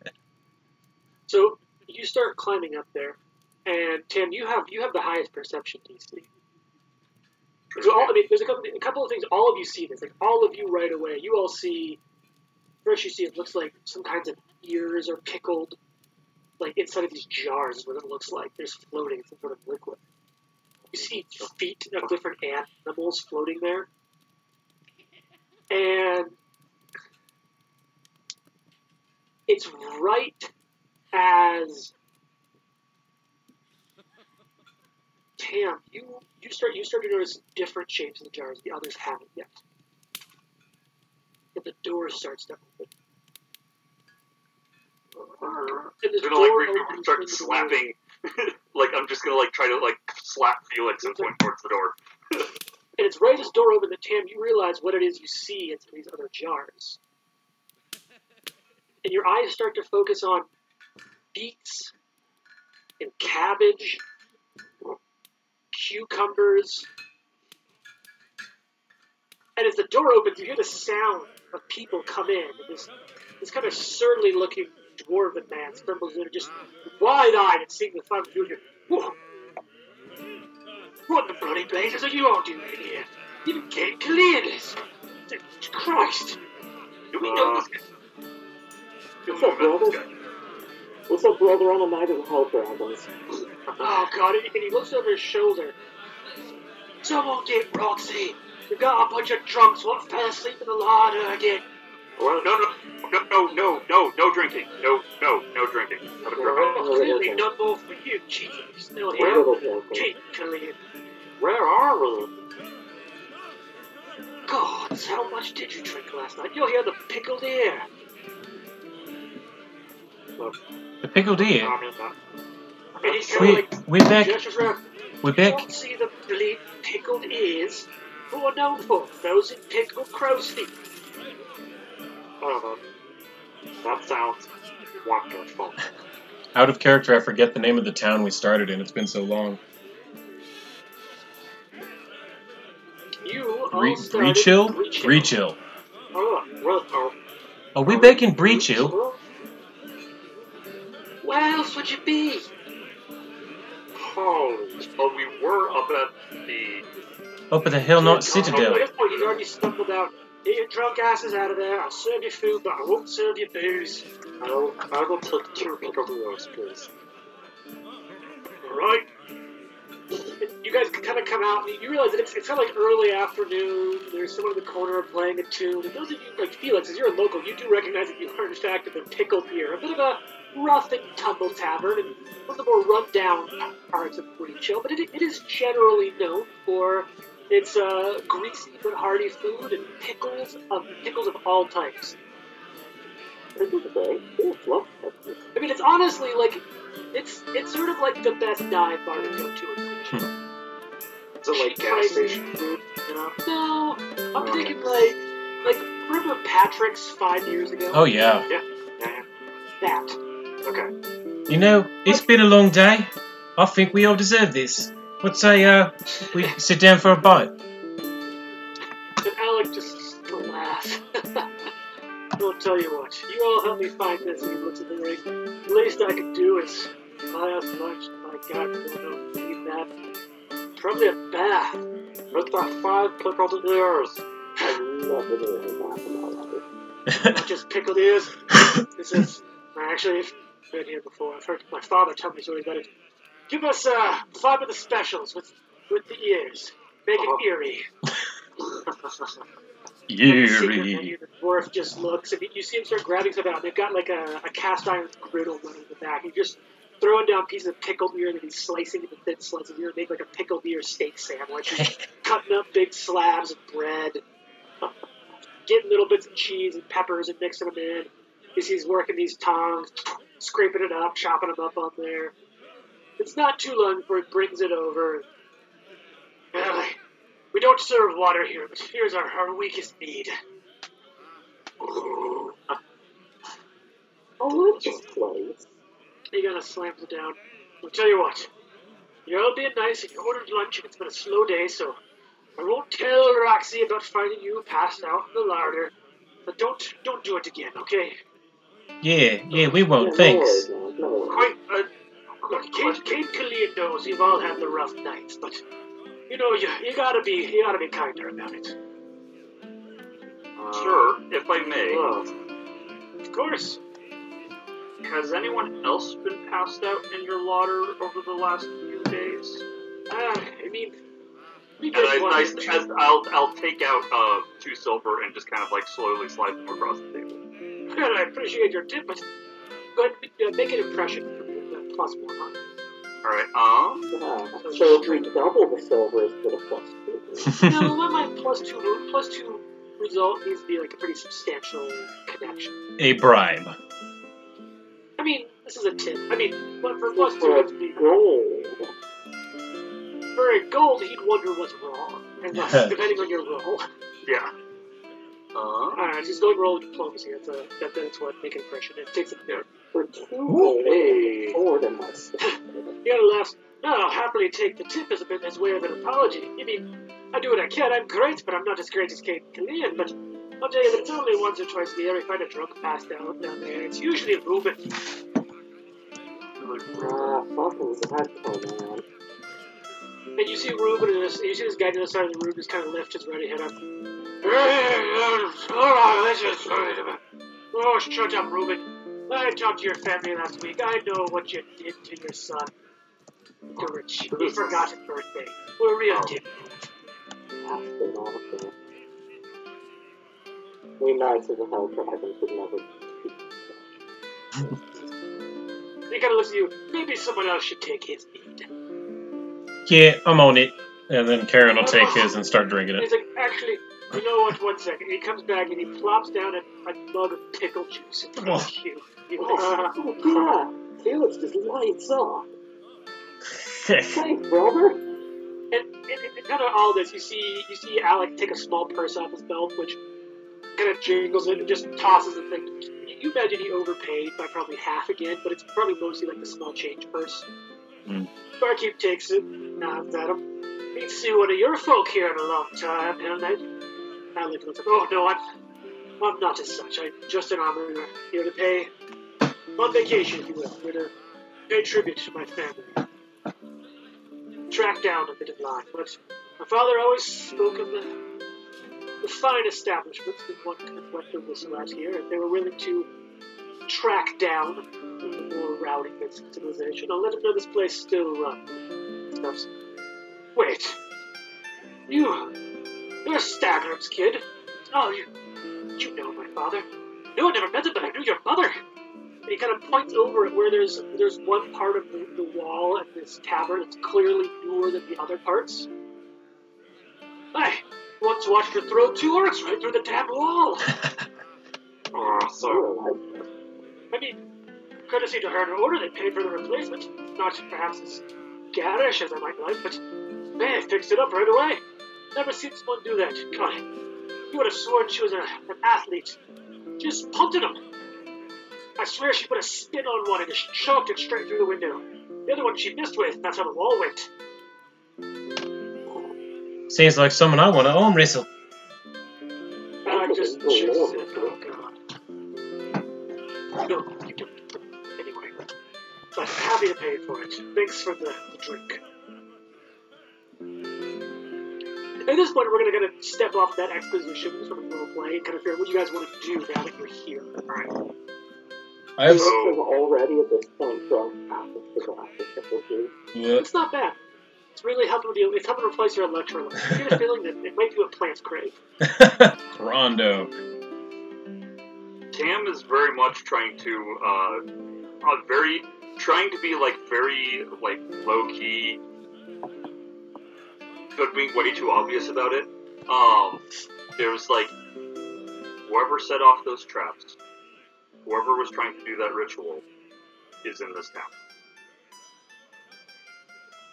So you start climbing up there, and Tam, you have the highest perception DC. So there's a couple of things. All of you see this, like all of you right away. You all see. First, you see it looks like some kinds of ears are pickled, like inside of these jars is what it looks like. There's floating some sort of liquid. You see feet of different animals floating there, and it's right as Tam, you start to notice different shapes in the jars. The others haven't yet. And the door starts to open. And this We're door gonna like opens start into the slapping. Like I'm just gonna like try to like slap Felix and point towards the door. room. And it's right as this door opens that Tam, you realize what it is you see in some of these other jars. And your eyes start to focus on beets and cabbage, cucumbers. And as the door opens, you hear the sound of people come in. And this kind of surly looking dwarven man stumbles in, just wide-eyed and seeing the fun of you. Whoa! What the bloody blazes are you all doing here? You can't clear this. Christ! Do we know this guy? What's up, brother? What's up, brother? On a night of hell dragons. Oh God! And he looks over his shoulder. Someone get Roxy. We've got a bunch of drunks what fell asleep in the larder again. Well, no drinking. No drinking. Well, clearly none more for you, Chief. Still A here. little bit. Chief, Killian. Where are we? God, how much did you drink last night? You're here the pickled ear. The pickled ear? I mean, And he's kind of like, We're back. gestures around. We're You back. don't see the bloody pickled ears? Who are known for? Those in pickled crow's feet. that sounds wonderful. Out of character, I forget the name of the town we started in. It's been so long. You all started Breachill? Breachill. Breachill. Oh, Are we back in Breachill? Where else would you be? Holy! Well, we were up at the. Up at the Hell Knot At Citadel. this point, he's already stumbled out. Get your drunk asses out of there. I'll serve you food, but I won't serve you booze. I will take 2 pickled ears, please. Alright? You guys kind of come out, and you realize that it's kind of like early afternoon. There's someone in the corner playing a tune. And those of you, like Felix, as you're a local, you do recognize that you are, in fact, at the Pickled Ear. A bit of a rough and tumble tavern, and one of the more run-down parts of Breachill, but it is generally known for its greasy but hearty food and pickles of all types. This is great. It's lovely. I mean, it's honestly like it's sort of like the best dive bar to go to in Breachill. Is it like cheap gas prices. station food? You know? No, I'm thinking like remember Patrick's 5 years ago? Oh yeah. Yeah. That. Okay. You know, it's been a long day. I think we all deserve this. Let's say we sit down for a bite. And Alec just laughs. I'll tell you what, you all help me find this, and he looks at the ring. The least I can do is buy us lunch. My God, I don't need that. Probably a bath. With that 5 pickled ears. I've never been in that in my life. Not just pickled ears. This is, actually, I've been here before. I've heard my father tell me stories about it. Give us 5 of the specials with the ears. Make it eerie. Eerie. The dwarf just looks, and you see him start grabbing stuff out. They've got like a cast iron griddle running in the back. He's just throwing down pieces of pickled ear that he's slicing into thin slices. He's make like a pickled ear steak sandwich. He's cutting up big slabs of bread, getting little bits of cheese and peppers and mixing them in. You see he's working these tongs, scraping it up, chopping them up on there. It's not too long before he brings it over. Well, we don't serve water here, but here's our weakest need. Oh, that's just place. He kind of slams it down. I'll tell you what. You're all being nice and you ordered lunch and it's been a slow day, so I won't tell Roxy about finding you passed out in the larder. But don't do it again, okay? Yeah, we won't. Yeah, Thanks. No worries. Quite Look, Kate Killian knows you've all had the rough nights, but you know you gotta be kinder about it. sure, if I may. Of course. Has anyone else been passed out in your larder over the last few days? I mean, we And did one. I'll take out 2 silver and just kind of like slowly slide them across the table. Well, I appreciate your tip, but go ahead and make an impression for me. +1 on it. All right. Yeah. So if we double the silver, is it a +2? No, my +2 result needs to be like a pretty substantial connection. A bribe. I mean, this is a tip. I mean, but for +2, For it'd be gold. for a gold, he'd wonder what's wrong, and depending on your roll. Yeah. Alright, just go and roll diplomacy. That's what make an impression. It takes a bit. For 2 gold, hey. more than my stuff. You gotta laugh. No, I'll happily take the tip as way of an apology. I mean, I do what I can. I'm great, but I'm not as great as Kate Killian. But I'll tell you that it's only once or twice a year we find a drunk passed out down there. It's usually Reuben. Fucking Zadko, man. And you see Reuben, you see this guy to the side of the room just kind of lift his ready head up. Oh, shut up, Reuben. I talked to your family last week. I know what you did to your son. George, he forgot his birthday. We're real deep. That's been awful. We knights of the Hell Dragons would never He kind of looks at you. Maybe someone else should take his lead. Yeah, I'm on it. And then Karen will take his and start drinking He's it. like, actually, you know what? 1 second. He comes back and he plops down a mug of pickle juice in front of you. Oh, yeah. Felix just lights up. Thanks, brother. And kind of all this, you see Alec take a small purse off his belt, which kind of jingles it and just tosses the thing. You imagine he overpaid by probably half again, but it's probably mostly like the small change purse. Barkeep takes it, nods at him. Ain't seen one of your folk here in a long time, haven't I? Alec looks up. Oh no, I'm not as such. I'm just an armorer, here to pay on vacation, if you will. Here to pay tribute to my family. Track down a bit of line, but my father always spoke of the fine establishments that one could wet their whistle out here, and they were willing to track down the more rowdy bits of civilization. I'll let them know this place still runs. Wait, you're Stagger's kid. Oh, you know my father. No, I never met him, but I knew your mother. And he kind of points over at where there's one part of the wall at this tavern that's clearly newer than the other parts. I once watched her throw 2 orcs right through the damn wall. I mean, courtesy to her to order, they paid for the replacement. Not perhaps as garish as I might like, but Man, fixed it up right away. Never seen someone do that. God, you would have sworn she was an athlete. She just punted him. I swear she put a spin on one and just choked it straight through the window. The other one she missed with, that's how the wall went. Seems like someone I want to arm wrestle. I just shakes it. Oh, God. No, you don't. Anyway, but happy to pay for it. Thanks for the drink. At this point, we're going to step off that exposition from the little play and kind of figure out what you guys want to do now that you're here. Alright. I have. I've already at this point drunk half of the glass of triple juice. Yeah. It's not bad. It's really helping with you. It's helping replace your electrolytes. I get a feeling that it might be what plants crave. Rondo. Tam is very much trying to, trying to be very low key, but being way too obvious about it. There's whoever set off those traps, whoever was trying to do that ritual, is in this town.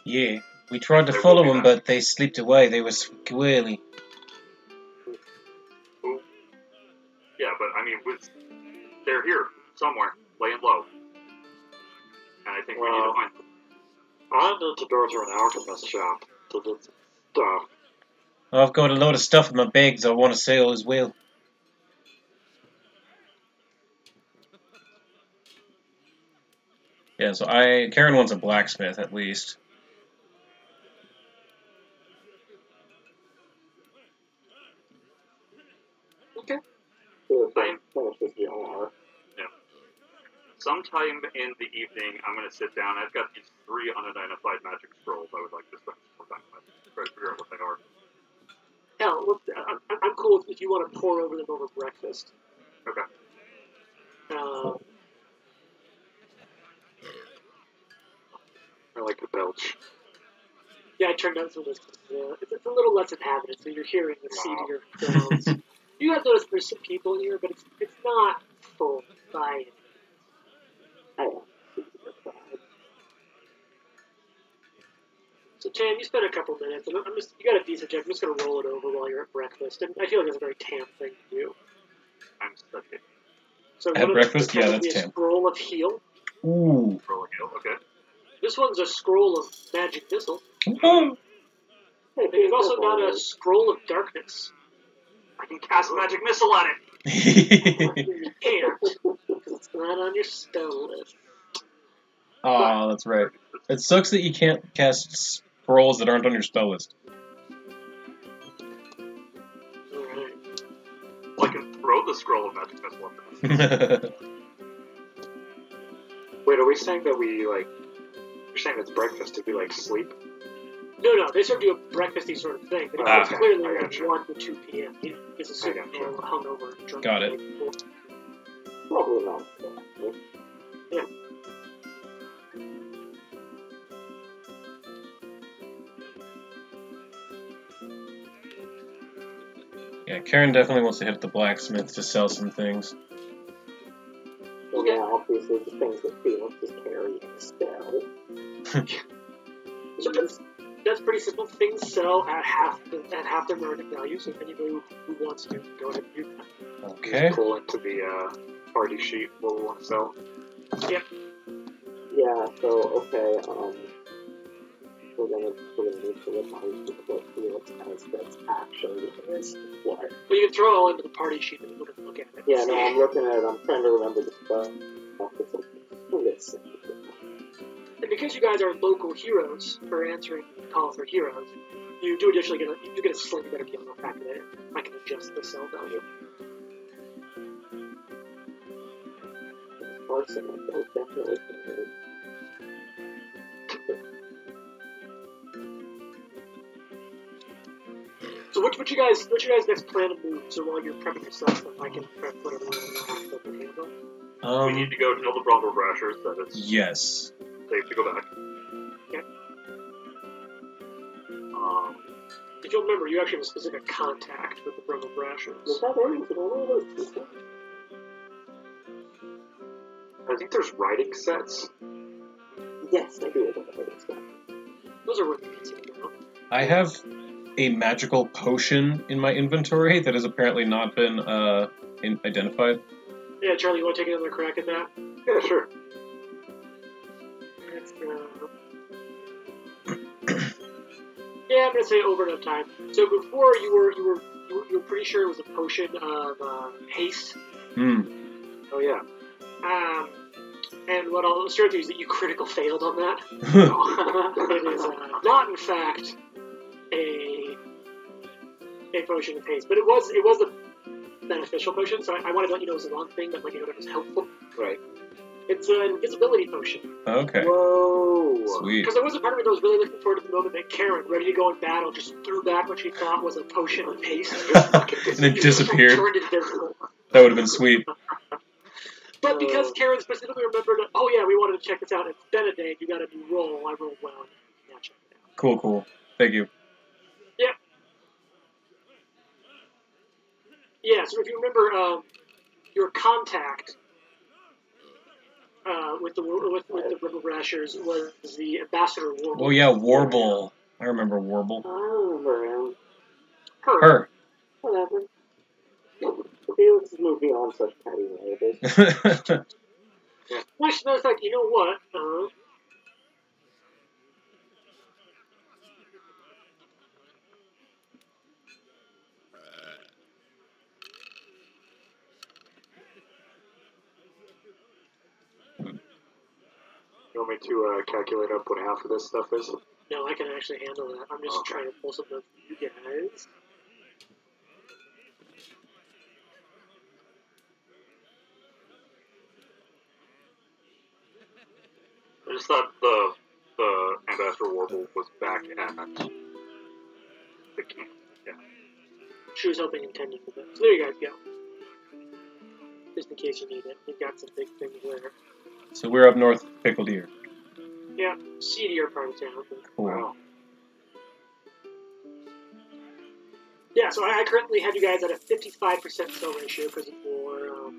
Yeah, we tried to They follow will be them, back. but they slipped away. They were squirrely. Yeah, but I mean, they're here somewhere, laying low, and I think we need to find them. I need to go to an alchemist shop to get some stuff. I've got a lot of stuff in my bags I want to sell as well. Yeah, so Karen wants a blacksmith at least. Okay. So if I finish this VR. Sometime in the evening, I'm going to sit down. I've got these 3 unidentified magic scrolls. I would like to spend some time with. Try to figure out what they are. Hell, look, I'm cool if you want to pour over them over breakfast. Okay. I like the belch. Yeah, I turned out some of this. It's a little less inhabited, so you're hearing the seedier sounds. You guys notice there's some people here, but it's not full by it. I don't see your pride. So, Tam, you spent a couple minutes, and you got a decent check. I'm just going to roll it over while you're at breakfast, and I feel like it's a very Tam thing to do. I'm stuck in. So At one of breakfast? them Yeah, will be that's a Tam. scroll of heal. Ooh. Rolling hill. Okay. This one's a scroll of magic missile. Oh. Hey, And you've also got a scroll of darkness. I can cast magic missile at it. You can't, because it's not on your spell list. Oh, that's right. It sucks that you can't cast scrolls that aren't on your spell list. Alright. Well, I can throw the scroll of magic missile at them. Wait, are we saying that you're saying it's breakfast? Did we sleep? No, they serve you a breakfasty sort of thing, but it's Okay, clearly I like gotcha. 1 to 2 p.m. It's a super gotcha. hungover drunk. Got it. Probably not. Yeah. Yeah, Karen definitely wants to hit the blacksmith to sell some things. So yeah, obviously the things that Felix is carrying still. So that's pretty simple. Things sell at half their market value, so if anybody who wants to, go ahead and do that. Okay. Pull into the party sheet what we want to sell. Yeah, so okay, we're gonna need to remind you what Felix has that's actually his what. Well, you can throw it all into the party sheet and look at it. Yeah, no, I'm looking at it, I'm trying to remember the stuff. It's like, listen. And because you guys are local heroes for answering the call for heroes, you do additionally get a slightly better deal on the fact that I can adjust the sell value. Arson, I feel definitely considered. So what's your guys' next plan of move? So while you're prepping yourself, I can prep whatever you can handle. We need to go tell the Bronco Brashers that it's Yes. safe to go back. Okay. If you'll remember, you actually have a specific contact with the Bromo Brashers. Was that original one of those people? I think there's writing sets. Yes, I do remember that stuff. Those are worth pizza. I have a magical potion in my inventory that has apparently not been identified. Yeah, Charlie, you want to take another crack at that? Yeah, sure. Let's yeah, I'm gonna say over enough time. So before you were pretty sure it was a potion of haste. Oh yeah. And what I'll assure you is that you critical failed on that. It is not, in fact, a potion of haste, but it was a beneficial potion. So I wanted to let you know it was the wrong thing, but let you know that it was helpful. Right. It's an invisibility potion. Okay. Whoa. Sweet. Because there was a part of me that was really looking forward to the moment that Karen, ready to go in battle, just threw back what she thought was a potion of haste. And it disappeared. Turned invisible. That would have been sweet. But because Karen specifically remembered, oh yeah, we wanted to check this out, it's been a day, you got a new roll, I rolled well. Yeah, check it out. Cool. Thank you. Yeah. Yeah, so if you remember, your contact with the River Rashers was the Ambassador Warble. Oh yeah, Warble. I remember Warble. I remember him. Her. Whatever. Felix is moving on such petty labels. Well, as a matter of fact, you know what? You want me to calculate up what half of this stuff is? No, I can actually handle that. I'm just trying to pull something up for you guys. I just thought the Ambassador Warble was back at the camp. Yeah. She was helping intended for that. So there you guys go. Just in case you need it. We've got some big things there. So we're up north of Pickled Ear. Yeah, seedier part of town. Cool. Wow. Yeah, so I currently have you guys at a 55% sell ratio because of your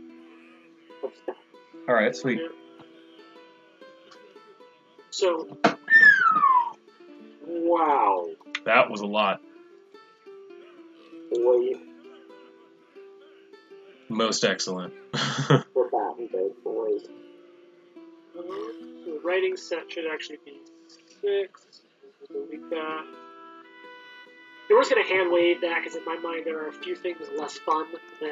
Alright, sweet. yeah. So, Wow. That was a lot. Boy, Most excellent. we're back in bed, boys. the writing set should actually be 6. Delete that. We're just going to hand wave that because in my mind there are a few things less fun than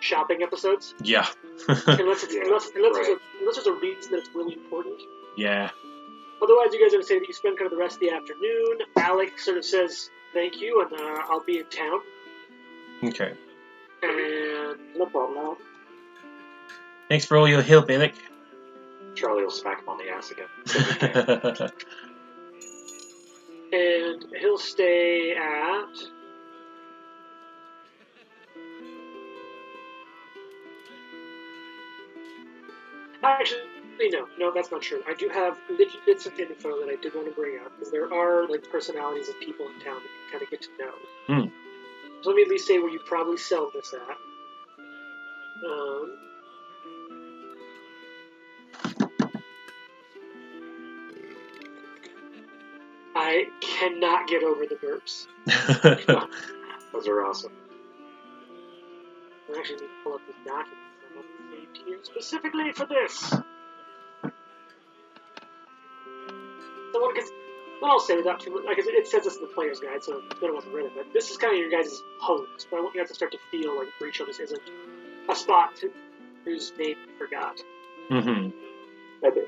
shopping episodes. Yeah. Unless there's a reason that it's really important. Yeah. Otherwise, you guys are going to say that you spend kind of the rest of the afternoon. Alec sort of says thank you, and I'll be in town. Okay. And No problem now. Thanks for all your help, Alec. Charlie will smack him on the ass again. and he'll stay at. Actually, no, that's not true. I do have little bits of info that I did want to bring up because there are like personalities of people in town that you kind of get to know. Hmm. So let me at least say where you probably sell this at. I cannot get over the burps. Those are awesome. I actually need to pull up this document that I saved here specifically for this. Well, I'll say without too much, because it says this in the player's guide, so I don't want to read it, but this is kind of your guys' homes, but I want you guys to start to feel like Breach Hill isn't a spot whose name you forgot. Mm-hmm. I did.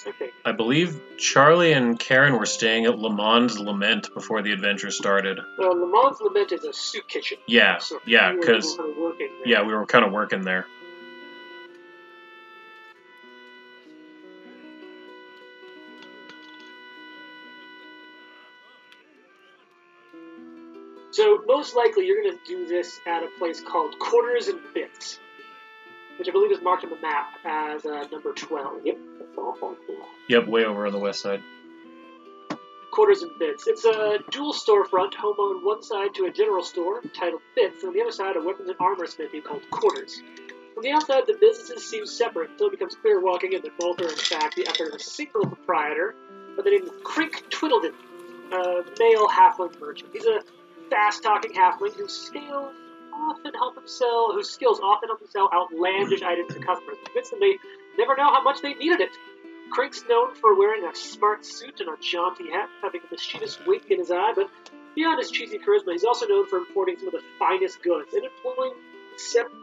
Okay. I believe Charlie and Karen were staying at Le Mans Lament before the adventure started. Le Mans Lament is a soup kitchen. Yeah, So yeah, you were because kind of working there. yeah, we were kind of working there. So most likely you're going to do this at a place called Quarters and Bits, which I believe is marked on the map as number 12. Yep, that's all fun. Yep, way over on the west side. Quarters and Bits. It's a dual storefront, home on one side to a general store titled Bits, and on the other side a weapons and armor smithy called Quarters. On the outside, the businesses seem separate until it becomes clear walking in that both are in fact the effort of a single proprietor by the name of Crink Twiddledon. male halfling merchant. He's a fast-talking halfling whose skills often help him sell outlandish items to customers, convince them they never know how much they needed it. Crink's known for wearing a smart suit and a jaunty hat, having a mischievous wink in his eye, but beyond his cheesy charisma, he's also known for importing some of the finest goods and employing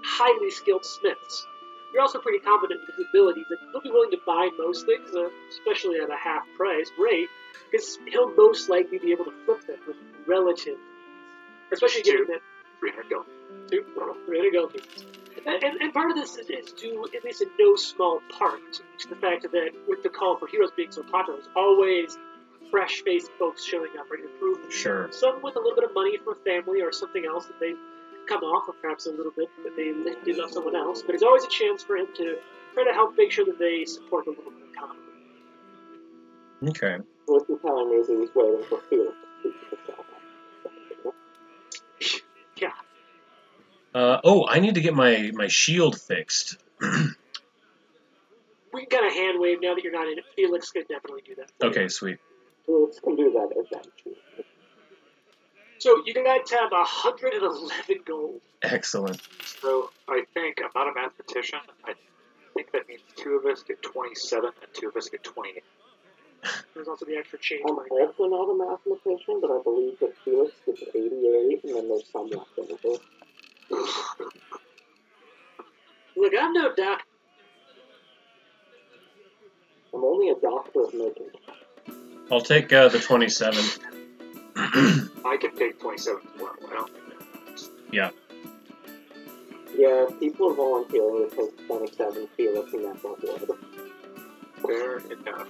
highly skilled smiths. You're also pretty confident in his abilities, and he'll be willing to buy most things, especially at a half-price rate, because he'll most likely be able to flip them with relative, especially given that 300 gold. 300 gold pieces. And part of this is due, at least in no small part, to the fact that with the Call for Heroes being so popular, there's always fresh-faced folks showing up ready to prove. Sure. Some with a little bit of money for family or something else that they've come off, or perhaps a little bit that they lifted off someone else. But there's always a chance for him to try to help make sure that they support the local economy. Okay. What you're telling me is he's waiting for Felix to speak to himself. Yeah. Oh, I need to get my shield fixed. We can kind of hand wave now that you're not in it. Felix could definitely do that. Okay, sweet. Felix can do that eventually. So you guys have 111 gold. Excellent. So I think, I'm not a mathematician, I think that means 2 of us get 27 and 2 of us get 28. There's also the extra change. I'm also not a mathematician, but I believe that Felix gets 88, and then there's some left over. Look, I'm no doctor. I'm only a doctor of making. I'll take the 27. I can take 27 as well. I don't think that matters. Yeah. Yeah, people are volunteering to take 27 Felix and that's not good. Fair enough.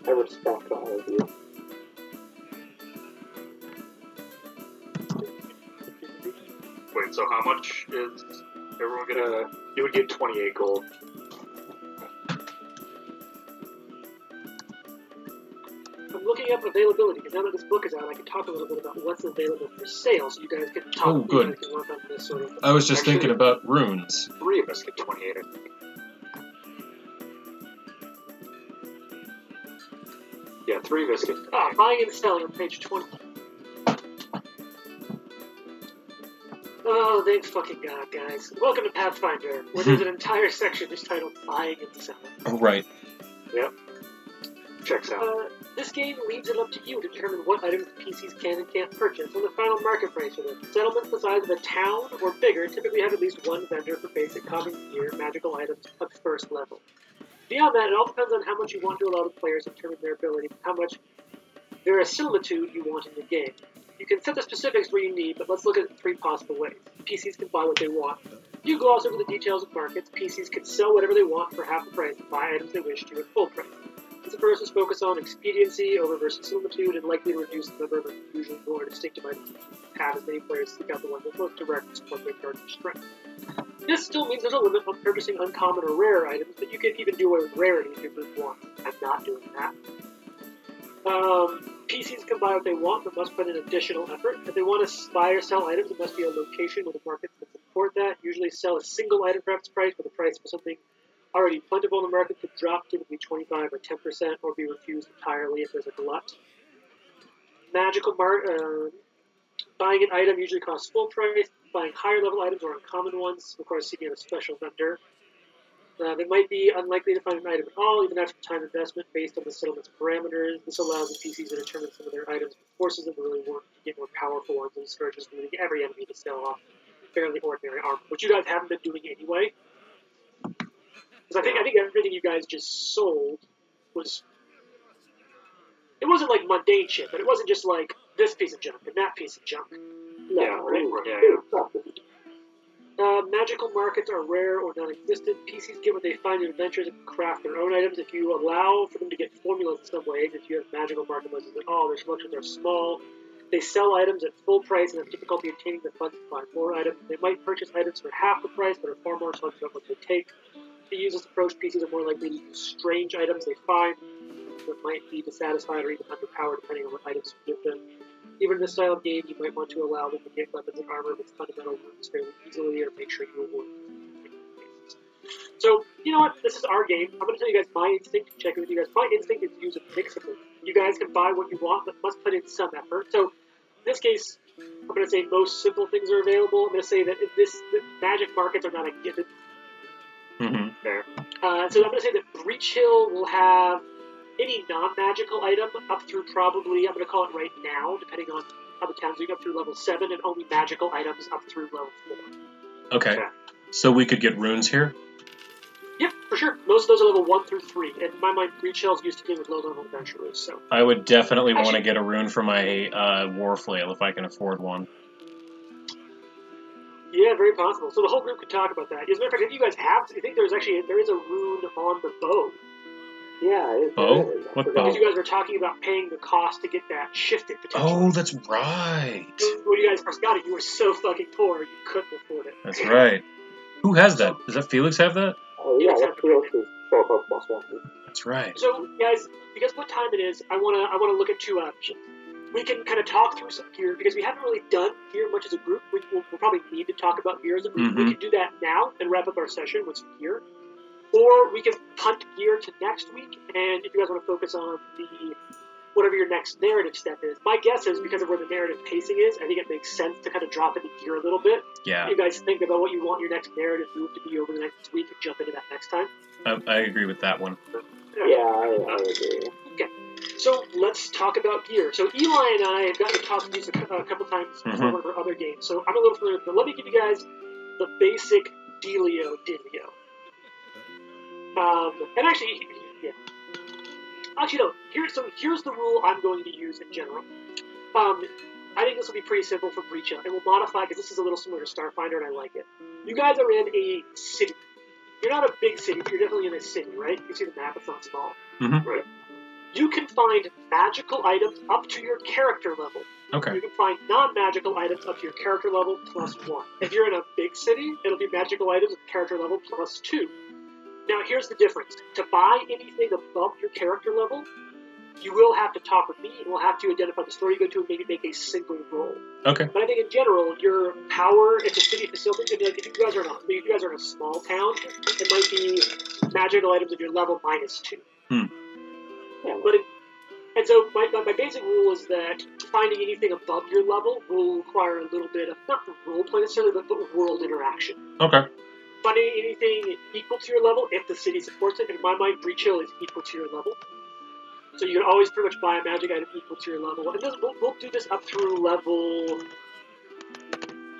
I respect all of you. Wait, so how much is everyone gonna... You would get 28 gold. I'm looking up availability, because now that this book is out, I can talk a little bit about what's available for sale, so you guys can talk. Oh, good. You guys can work on this sort of. I was just Actually- thinking about runes. 3 of us get 28, I think. Yeah, 3 of us get 28. Buying and selling on page 20. Oh, thanks fucking God, guys. Welcome to Pathfinder, where there's an entire section just titled Buying and Selling. Oh, right. Yep. Checks out. This game leaves it up to you to determine what items PCs can and can't purchase and the final market price for them. Settlements the size of a town or bigger typically have at least one vendor for basic common gear, magical items at first level. Beyond that, it all depends on how much you want to allow the players to determine their ability, how much verisimilitude you want in the game. You can set the specifics where you need, but let's look at 3 possible ways. PCs can buy what they want. You gloss over the details of markets. PCs can sell whatever they want for half the price and buy items they wish to at full price. This approach is focused on expediency over verisimilitude and likely to reduce the number of usually more distinctive items you have as many players seek out the ones that most direct support their character's strength. This still means there's a limit on purchasing uncommon or rare items, but you can even do away with rarity if you really want. I'm not doing that. PCs can buy what they want, but must put in additional effort. If they want to buy or sell items, it must be a location with a market that support that. Usually sell a single item for its price, but the price for something already plentiful in the market could drop typically 25 or 10% or be refused entirely if there's a glut. Buying an item usually costs full price. Buying higher level items or uncommon ones requires seeking out a special vendor. They might be unlikely to find an item at all, even after time investment based on the settlement's parameters. This allows the PCs to determine some of their items and forces them to really work to get more powerful ones and discourages nearly every enemy to sell off fairly ordinary armor, which you guys haven't been doing anyway. Because I think everything you guys just sold was... It wasn't like mundane shit, but it wasn't just like this piece of junk and that piece of junk. No, Yeah, Magical markets are rare or non-existent. PCs get what they find in adventures and craft their own items. If you allow for them to get formulas in some ways, if you have magical market lists at all, their selections are small. They sell items at full price and have difficulty obtaining the funds to buy more items. They might purchase items for half the price, but are far more selective about what they take. To use this approach, PCs are more likely to use strange items they find that might be dissatisfied or even underpowered depending on what items you give them. Even in this style of game, you might want to allow them to get weapons and armor with fundamental runes fairly easily, or make sure you avoid cases. So, you know what? This is our game. I'm going to tell you guys my instinct. Check it with you guys. My instinct is to use a mix of both. You guys can buy what you want, but must put in some effort. So, in this case, I'm going to say most simple things are available. I'm going to say that the magic markets are not a given. Mm-hmm. Fair. So I'm going to say that Breach Hill will have any non-magical item up through probably, I'm going to call it right now, depending on how the town's doing, up through level 7, and only magical items up through level 4. Okay. Yeah. So we could get runes here? Yep, for sure. Most of those are level 1 through 3. And in my mind, Breach Hill's used to deal with low-level adventurers, so... I would definitely want to Actually- get a rune for my war flail if I can afford one. Yeah, very possible. So the whole group could talk about that. As a matter of fact, if you guys have, I think there is a rune on the bow. Yeah, it Oh? is. I What forgot. Because you guys were talking about paying the cost to get that shifted potentially. Oh, that's right. When you guys first got it, you were so fucking poor, you couldn't afford it. That's right. Who has that? Does that Felix have that? Oh, yeah, that's Felix's Purple plus 1. That's right. So, guys, because what time it is, I wanna look at 2 options. We can kind of talk through some gear, because we haven't really done gear much as a group. We'll probably need to talk about gear as a group. Mhm. We can do that now and wrap up our session with some gear. Or we can punt gear to next week, and if you guys want to focus on whatever your next narrative step is. My guess is, because of where the narrative pacing is, I think it makes sense to kind of drop into gear a little bit. Yeah, You guys think about what you want your next narrative move to be over the next week and jump into that next time. I agree with that one. Yeah, I agree. So let's talk about gear. So Eli and I have gotten to talk to these a couple times for one of our other games, so I'm a little familiar with them. Let me give you guys the basic dealio. And actually, yeah. Actually, no. Here's the rule I'm going to use in general. I think this will be pretty simple for Breach Hill, and we'll modify because this is a little similar to Starfinder, and I like it. You guys are in a city. You're not a big city, but you're definitely in a city, right? You can see the map; it's not small. Mm-hmm. Right. You can find magical items up to your character level. Okay. You can find non-magical items up to your character level plus 1. If you're in a big city, it'll be magical items at character level plus 2. Now, here's the difference. To buy anything above your character level, you will have to talk with me, and we'll have to identify the store you go to and maybe make a single roll. Okay. But I think in general, your power at the city facility, if you guys are in a small town, it might be magical items at your level minus 2. Yeah, And so my basic rule is that finding anything above your level will require a little bit of, not role play necessarily, but world interaction. Okay. Finding anything equal to your level, if the city supports it, in my mind, Breach Hill is equal to your level. So you can always pretty much buy a magic item equal to your level. And we'll do this up through level...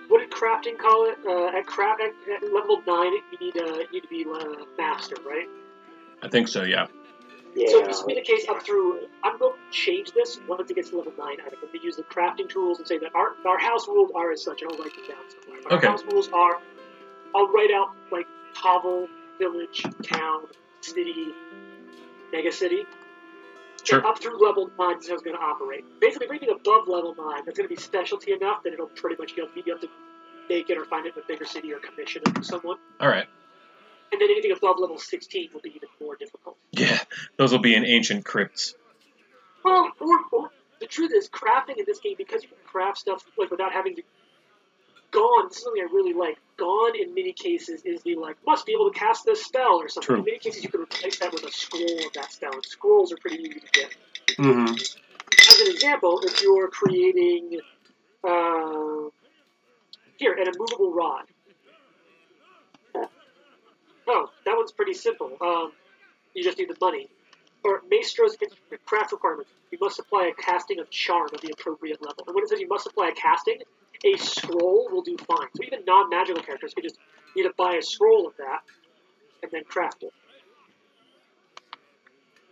What did crafting call it? At level 9, you need to be master, right? I think so, yeah. So this will be the case up through. I'm going to change this once it gets to level 9. I'm going to use the crafting tools and say that our house rules are as such, and I'll write them down somewhere. But Okay. Our house rules are, I'll write out like hovel, village, town, city, mega city. Sure. And up through level 9 is how it's going to operate. Basically, anything above level 9 that's going to be specialty enough that it'll pretty much be able to make it or find it in a bigger city or commission it from someone. All right. And then anything above level 16 will be even more difficult. Yeah, those will be in ancient crypts. Well, or the truth is, crafting in this game, because you can craft stuff like without having to. Gone, this is something I really like. Gone, in many cases, is the must be able to cast this spell or something. True. In many cases, you can replace that with a scroll of that spell, and scrolls are pretty easy to get. Mm-hmm. As an example, if you're creating an immovable rod. Oh, that one's pretty simple. You just need the money. Or Maestro's craft requirements. You must supply a casting of charm of the appropriate level. And when it says you must supply a casting, a scroll will do fine. So even non-magical characters can just need to buy a scroll of that and then craft it.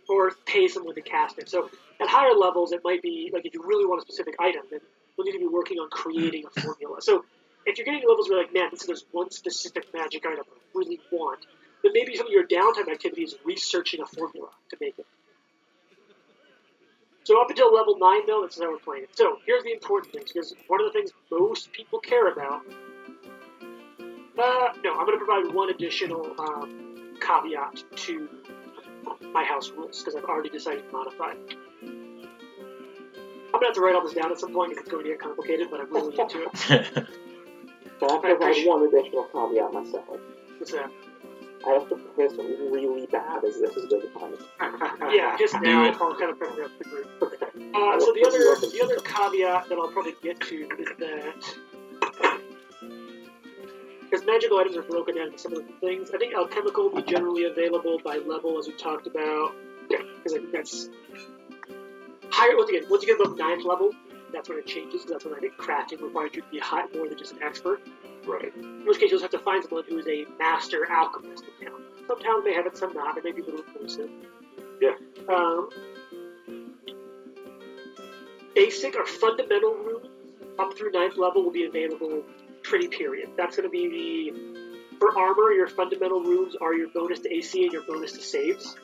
Or pay someone to cast it. So at higher levels, it might be, if you really want a specific item, then you'll need to be working on creating a formula. So if you're getting to levels where man, there's one specific magic item I really want, then maybe some of your downtime activity is researching a formula to make it. So up until level 9, though, this is how we're playing it. So here's the important things, because one of the things most people care about... no, I'm going to provide one additional caveat to my house rules, because I've already decided to modify it. I'm going to have to write all this down at some point, because it's going to get complicated, but I'm really into it. So I provide one additional caveat myself. What's that? I have to piss really bad as this is good time. Yeah, just Do now it. I'll kind of prepare up the group. Okay. So the other caveat that I'll probably get to is that because magical items are broken down into some of the things, I think alchemical will be generally available by level, as we talked about. Yeah, because I think that's higher. Once you get above 9th level, that's when it changes. Because that's when I think crafting requires you to be high, more than just an expert. Right. In which case, you'll have to find someone who is a master alchemist in town. Some towns may have it, some not. It may be a little inclusive. Yeah. Basic or fundamental runes up through 9th level will be available pretty period. That's going to be for armor, your fundamental runes are your bonus to AC and your bonus to saves.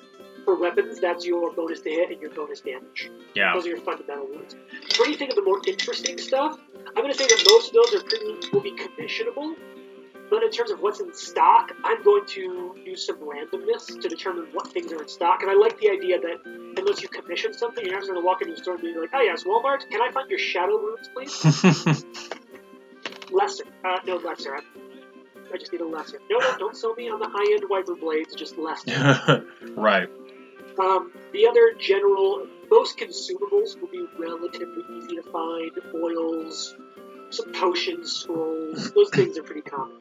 For weapons, that's your bonus to hit and your bonus damage. Yeah. Those are your fundamental runes. For anything of the more interesting stuff, I'm going to say that most of those will be commissionable. But in terms of what's in stock, I'm going to use some randomness to determine what things are in stock. And I like the idea that unless you commission something, you're not just going to walk into a store and be like, oh yes, Walmart, can I find your shadow runes, please? Lesser. No, lesser. I just need a lesser. No, don't sell me on the high-end wiper blades, just lesser. Right. The other general, most consumables will be relatively easy to find. Oils, some potions, scrolls, those things are pretty common.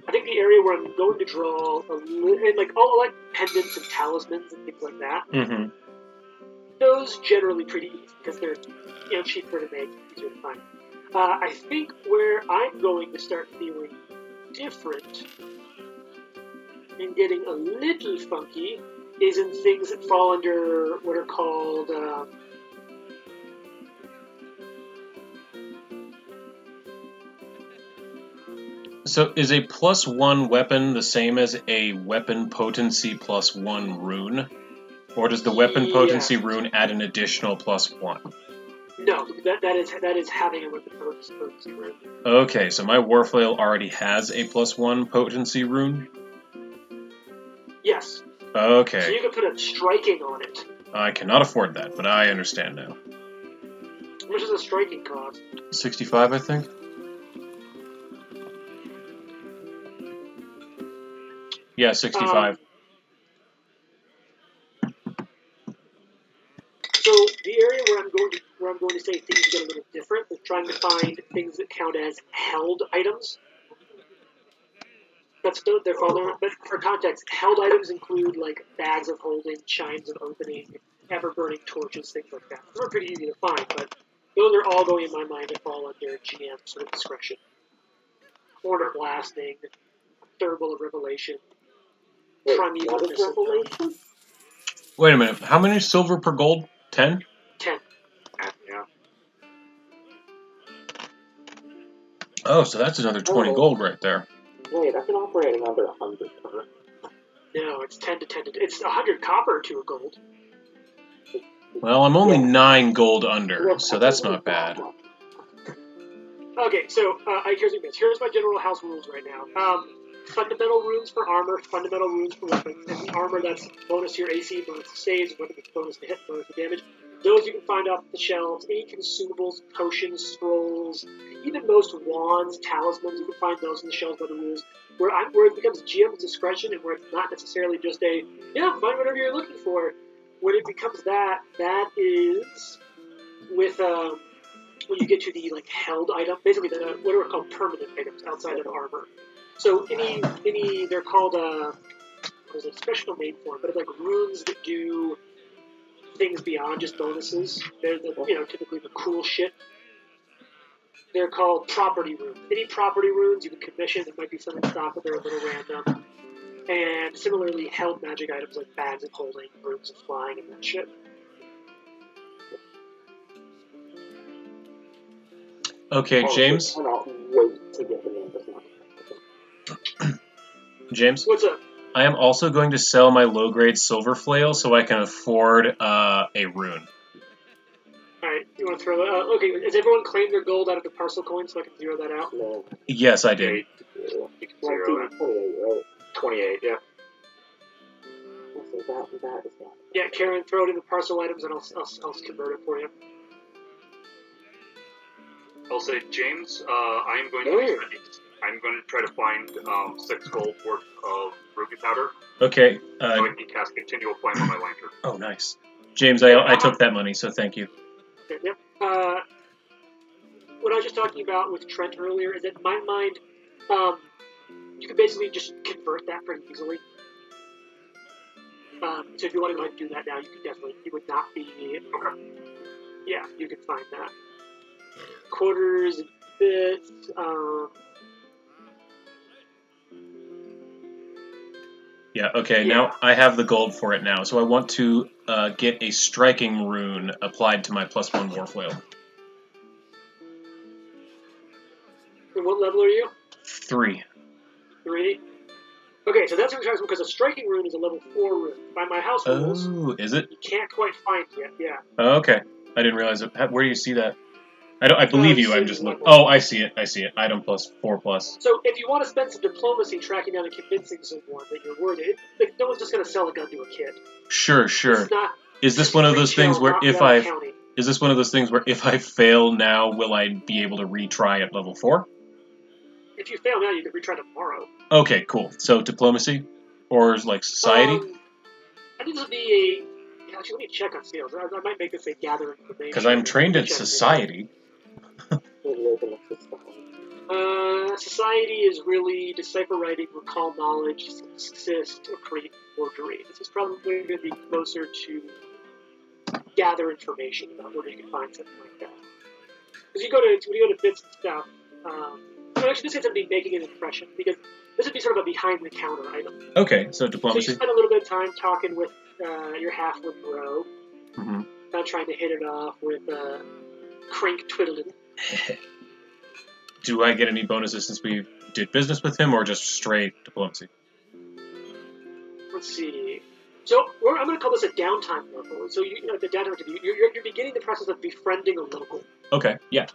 I think the area where I'm going to draw and like all like pendants and talismans and things like that. Mm-hmm. Those generally pretty easy because they're cheaper to make, easier to find. I think where I'm going to start feeling different and getting a little funky is in things that fall under what are called So is a +1 weapon the same as a weapon potency +1 rune? Or does the weapon potency rune add an additional +1? No, that is having a weapon potency rune. Okay, so my Warflail already has a +1 potency rune? Yes. Okay. So you can put a striking on it. I cannot afford that, but I understand now. How much does a striking cost? 65, I think? Yeah, 65. So the area where I'm going to say things get a little different is trying to find things that count as held items. That's still their father, but for context, held items include like bags of holding, chimes of opening, ever-burning torches, things like that. Those are pretty easy to find, but those are all going in my mind to fall under GM sort of discretion. Corner blasting, Thurible of Revelation, Primeval What is Revelation? Wait a minute, how many silver per gold? 10? 10. Yeah. Oh, so that's another 20 gold right there. Wait, I've been operating under 100 per. No, it's 10 to 10 to... It's 100 copper to a gold. Well, I'm only 9 gold under, so that's not bad. Okay, so here's my general house rules right now. Fundamental runes for armor, fundamental runes for weapons, and the armor that's bonus to your AC, bonus to saves, weapon that's bonus to hit, bonus to damage. Those you can find off the shelves. Any consumables, potions, scrolls, even most wands, talismans, you can find those in the shelves by the rules. Where it becomes GM's discretion and where it's not necessarily just find whatever you're looking for. When it becomes that is with when you get to the like held item, basically what are called permanent items outside of armor. So any they're called there's a special name for them, but it's like runes that do things beyond just bonuses. They're typically the cool shit. They're called property runes. Any property runes you can commission. There might be some in stock, but they're a little random. And similarly, held magic items like bags of holding, runes of flying, and that shit. Okay, James? I cannot wait to get the name of this. James? What's up? I am also going to sell my low-grade silver flail so I can afford a rune. Alright, you want to throw that out? Okay, has everyone claimed their gold out of the parcel coin so I can zero that out? No. Yes, I did. You can zero that. 28, right? 28, yeah. So that is that. Yeah, Karen, throw it in the parcel items and I'll convert it for you. I'll say, James, I am going to be spending. I'm going to try to find 6 gold worth of ruby powder Okay. so I can cast continual flame on my lantern. Oh, nice. James, I took that money, so thank you. Yep. What I was just talking about with Trent earlier is that in my mind, you could basically just convert that pretty easily. So if you want to do that now, you could definitely. You would not be. Yeah, you could find that. Quarters and bits. Yeah, okay, now I have the gold for it now, so I want to get a striking rune applied to my +1 warflail. And what level are you? 3. 3? Okay, so that's interesting because a striking rune is a level 4 rune. By my house rules, Oh, is it? you can't quite find it yet, yeah. Oh, okay. I didn't realize it. Where do you see that? I believe you, I'm just looking. level. Oh, I see it. Item +4+. So if you want to spend some diplomacy tracking down and convincing someone that you're worthy, no one's just going to sell a gun to a kid. Sure. It's not, Is this one of those things where if I fail now, will I be able to retry at level 4? If you fail now, you can retry tomorrow. Okay, cool. So diplomacy, or like society? I think this would be a. Actually, let me check on sales. I might make this a gather information. Because I'm trained in society. Society is really decipher writing, recall knowledge, assist, or create forgery. This is probably going to be closer to gather information about where you can find something like that. Because when you go to bits and stuff, actually this ends up being making an impression because this would be sort of a behind the counter item. Okay, so So diplomacy. you spend a little bit of time talking with your halfling bro, Mm-hmm. trying to hit it off with Crank Twiddling. Do I get any bonuses since we did business with him, or just straight diplomacy? Let's see. So I'm going to call this a downtime level. So the downtime you're beginning the process of befriending a local. Okay, yeah.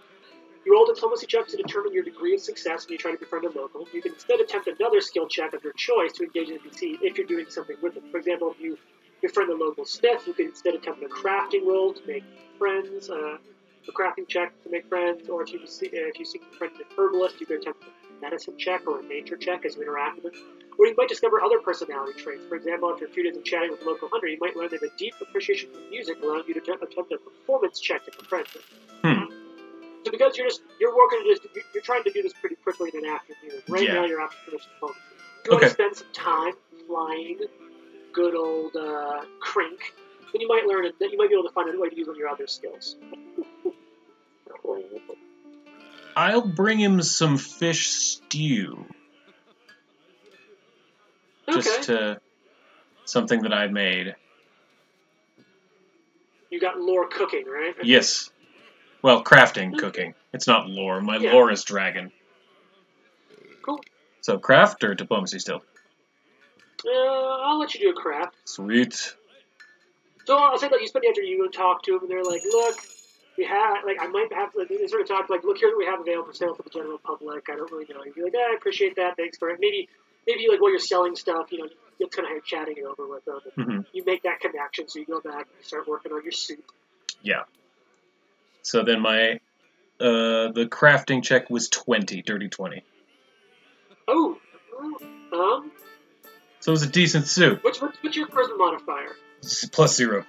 You roll diplomacy checks to determine your degree of success when you try to befriend a local. You can instead attempt another skill check of your choice to engage an NPC if you're doing something with it. For example, if you befriend a local smith, you can instead attempt a crafting roll to make friends, a crafting check to make friends, or if you seek to befriend an herbalist, you can attempt a medicine check or a nature check as you interact with them. Or you might discover other personality traits. For example, after a few days of chatting with a local hunter, you might learn they have a deep appreciation for music, allowing you to attempt a performance check to befriend them. So because you're trying to do this pretty quickly in an afternoon. Right now you're out to finish diplomacy. If you want to spend some time flying good old Crink, then you might learn that you might be able to find a way to use one of your other skills. I'll bring him some fish stew. Okay. Just something that I made. You got lore cooking, right? Yes. Well, crafting, cooking. It's not lore. My lore is dragon. Cool. So craft or diplomacy still? I'll let you do a craft. Sweet. So I'll say that you spend the afternoon, you go talk to them, and they're like, look, we have, I might have, they sort of talk, look, here's what we have available for sale for the general public. I don't really know. You'd be like, I appreciate that. Thanks for it. Maybe while you're selling stuff, you're kind of chatting it over with them. Mm-hmm. You make that connection, so you go back and you start working on your suit. Yeah. So then my, the crafting check was 20, dirty 20. Oh. So it was a decent suit. What's your charisma modifier? +0.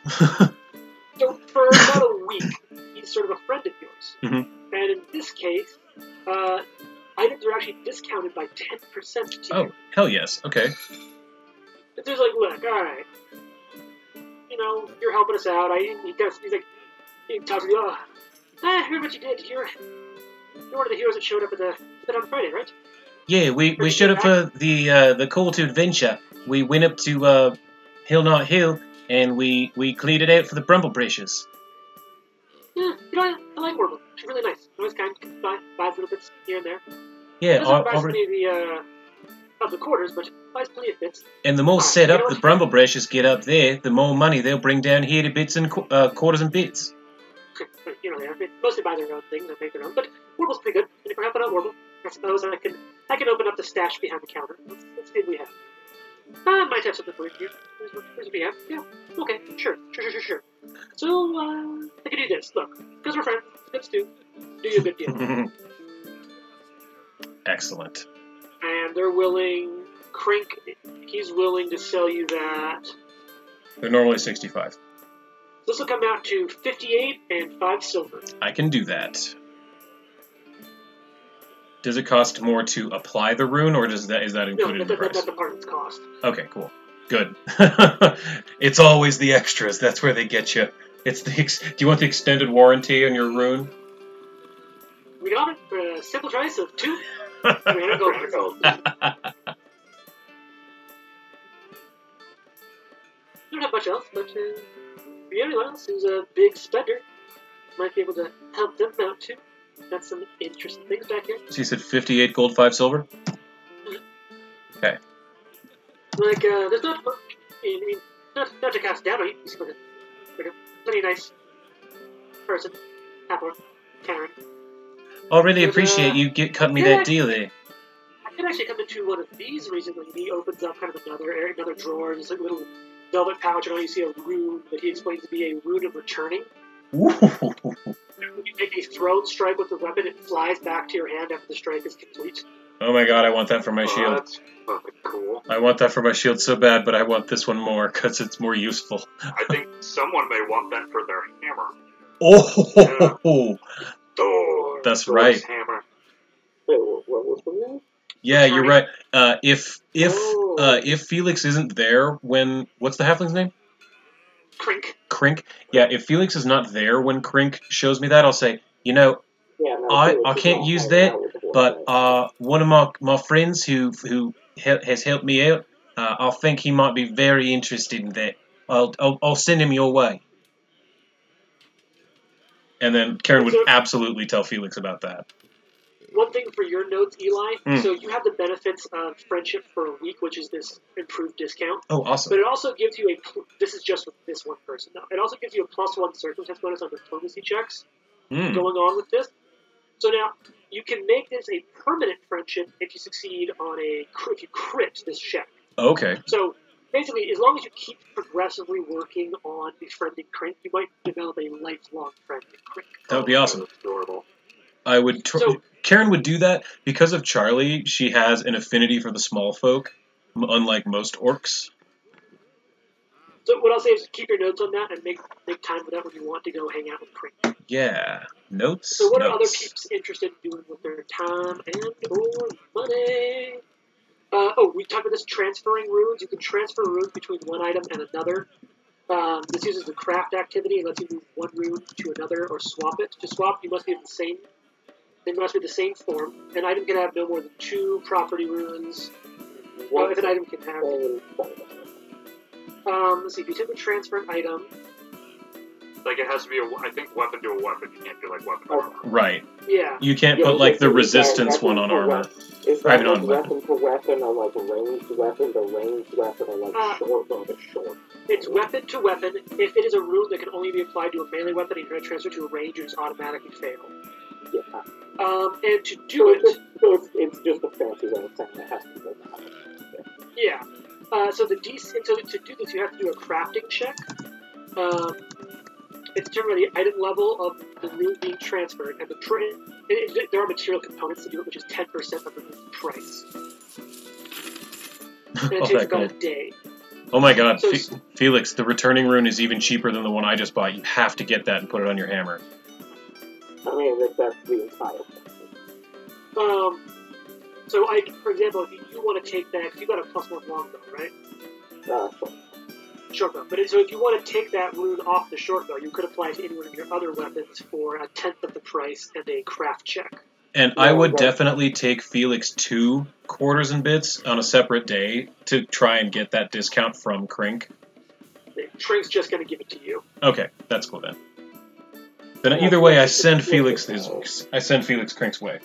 So for about a week, he's sort of a friend of yours. Mm-hmm. And in this case, items are actually discounted by 10% to you. Oh, hell yes. Okay. If there's like, look, all right, you're helping us out. He talks to you. I heard what you did. You're one of the heroes that showed up at on Friday, right? Yeah, we showed up for the call to adventure. We went up to Hill Not Hill, and we cleared it out for the Brumblebushes. Yeah, I like Warble. She's really nice. Always kind. Buys little bits here and there. Yeah, Doesn't buy any of the quarters, but buys plenty of bits. And the more set up the Brumblebushes get up there, the more money they'll bring down here to bits and quarters and bits. They mostly buy their own things and make their own. But Warble's pretty good. And if we're helping out Warble, I suppose I can open up the stash behind the counter. Let's see what we have. I might have something for you. Here's what we have. Yeah. Okay. Sure. So, I can do this. Look, because we're friends, let's do you a good deal. Excellent. And they're willing. Krink, he's willing to sell you that. They're normally 65. This will come out to 58 and 5 silver. I can do that. Does it cost more to apply the rune, or is that included in the price? That's the part of its cost. Okay, cool. Good. It's always the extras. That's where they get you. It's the. Do you want the extended warranty on your rune? We got it for a simple price of 2. 300 gold. Don't have much else, but anyone else who's a big spender might be able to help them out too. Got some interesting things back here. So you said 58 gold, 5 silver? Okay. Like, there's not much, not to cast down on you. He's like a pretty nice person. Hathor, Karen. Oh, really appreciate you cutting me that deal there. I did actually come into one of these recently. He opens up kind of another drawer. There's like a little velvet pouch, and all you see a rune that he explains to be a rune of returning. Ooh. When you make a thrown strike with the weapon, it flies back to your hand after the strike is complete. Oh my god, I want that for my shield. That's fucking cool. I want that for my shield so bad, but I want this one more, because it's more useful. I think someone may want that for their hammer. Oh! Thor. That's Thor's right. hammer. Wait, what was the name? Yeah, you're right. If Felix isn't there when... What's the halfling's name? Krink. Krink? Yeah, if Felix is not there when Krink shows me that, I'll say, you know, Yeah, no, I can't use that, but one of my friends who has helped me out, I think he might be very interested in that. I'll send him your way. And then Karen would absolutely tell Felix about that. One thing for your notes, Eli. So you have the benefits of friendship for a week, which is this improved discount. Oh, awesome. But it also gives you this is just with this one person now. It also gives you a +1 circumstance bonus on diplomacy checks going on with this. So now you can make this a permanent friendship if you succeed on if you crit this check. Okay. So basically, as long as you keep progressively working on befriending Krink, you might develop a lifelong friend with Krink. That would be awesome. That's adorable. I would. Karen would do that because of Charlie. She has an affinity for the small folk, unlike most orcs. So what I'll say is keep your notes on that and make time for that when you want to go hang out with Krink. Yeah, notes. So what are other notes. peeps interested in doing with their time and or money? We talked about this transferring runes. You can transfer runes between one item and another. This uses the craft activity and lets you move one rune to another or swap it. To swap, you must be the same. They must be the same form. An item can have no more than 2 property runes. If an item can have. Let's see. If you took a transfer item. Like it has to be I think weapon to a weapon. You can't do like weapon to armor. Right. Yeah. You can't put like the resistance one on armor. Is I that mean, on weapon to weapon or like a ranged weapon? The ranged weapon or like short or the short? It's weapon to weapon. If it is a rune that can only be applied to a melee weapon and you're going to transfer to a range, you just automatically fail. Yeah. And to do it's just a fancy way of saying it has to be done. Yeah. So to do this, you have to do a crafting check. It's determined by the item level of the rune being transferred, and there are material components to do it, which is 10% of the rune's price. And it takes about a day. Oh my god, So, Felix, the returning rune is even cheaper than the one I just bought. You have to get that and put it on your hammer. I mean, that's the entire thing. So for example, if you want to take that, because you got a +1 longbow, right? Sure. Short bow. So if you want to take that rune off the short bow, you could apply it to any one of your other weapons for a 10th of the price and a craft check. And I would definitely take Felix 2 quarters and bits on a separate day to try and get that discount from Krink. Krink's just going to give it to you. Okay, that's cool then. Then either way, I send Felix Krink's way.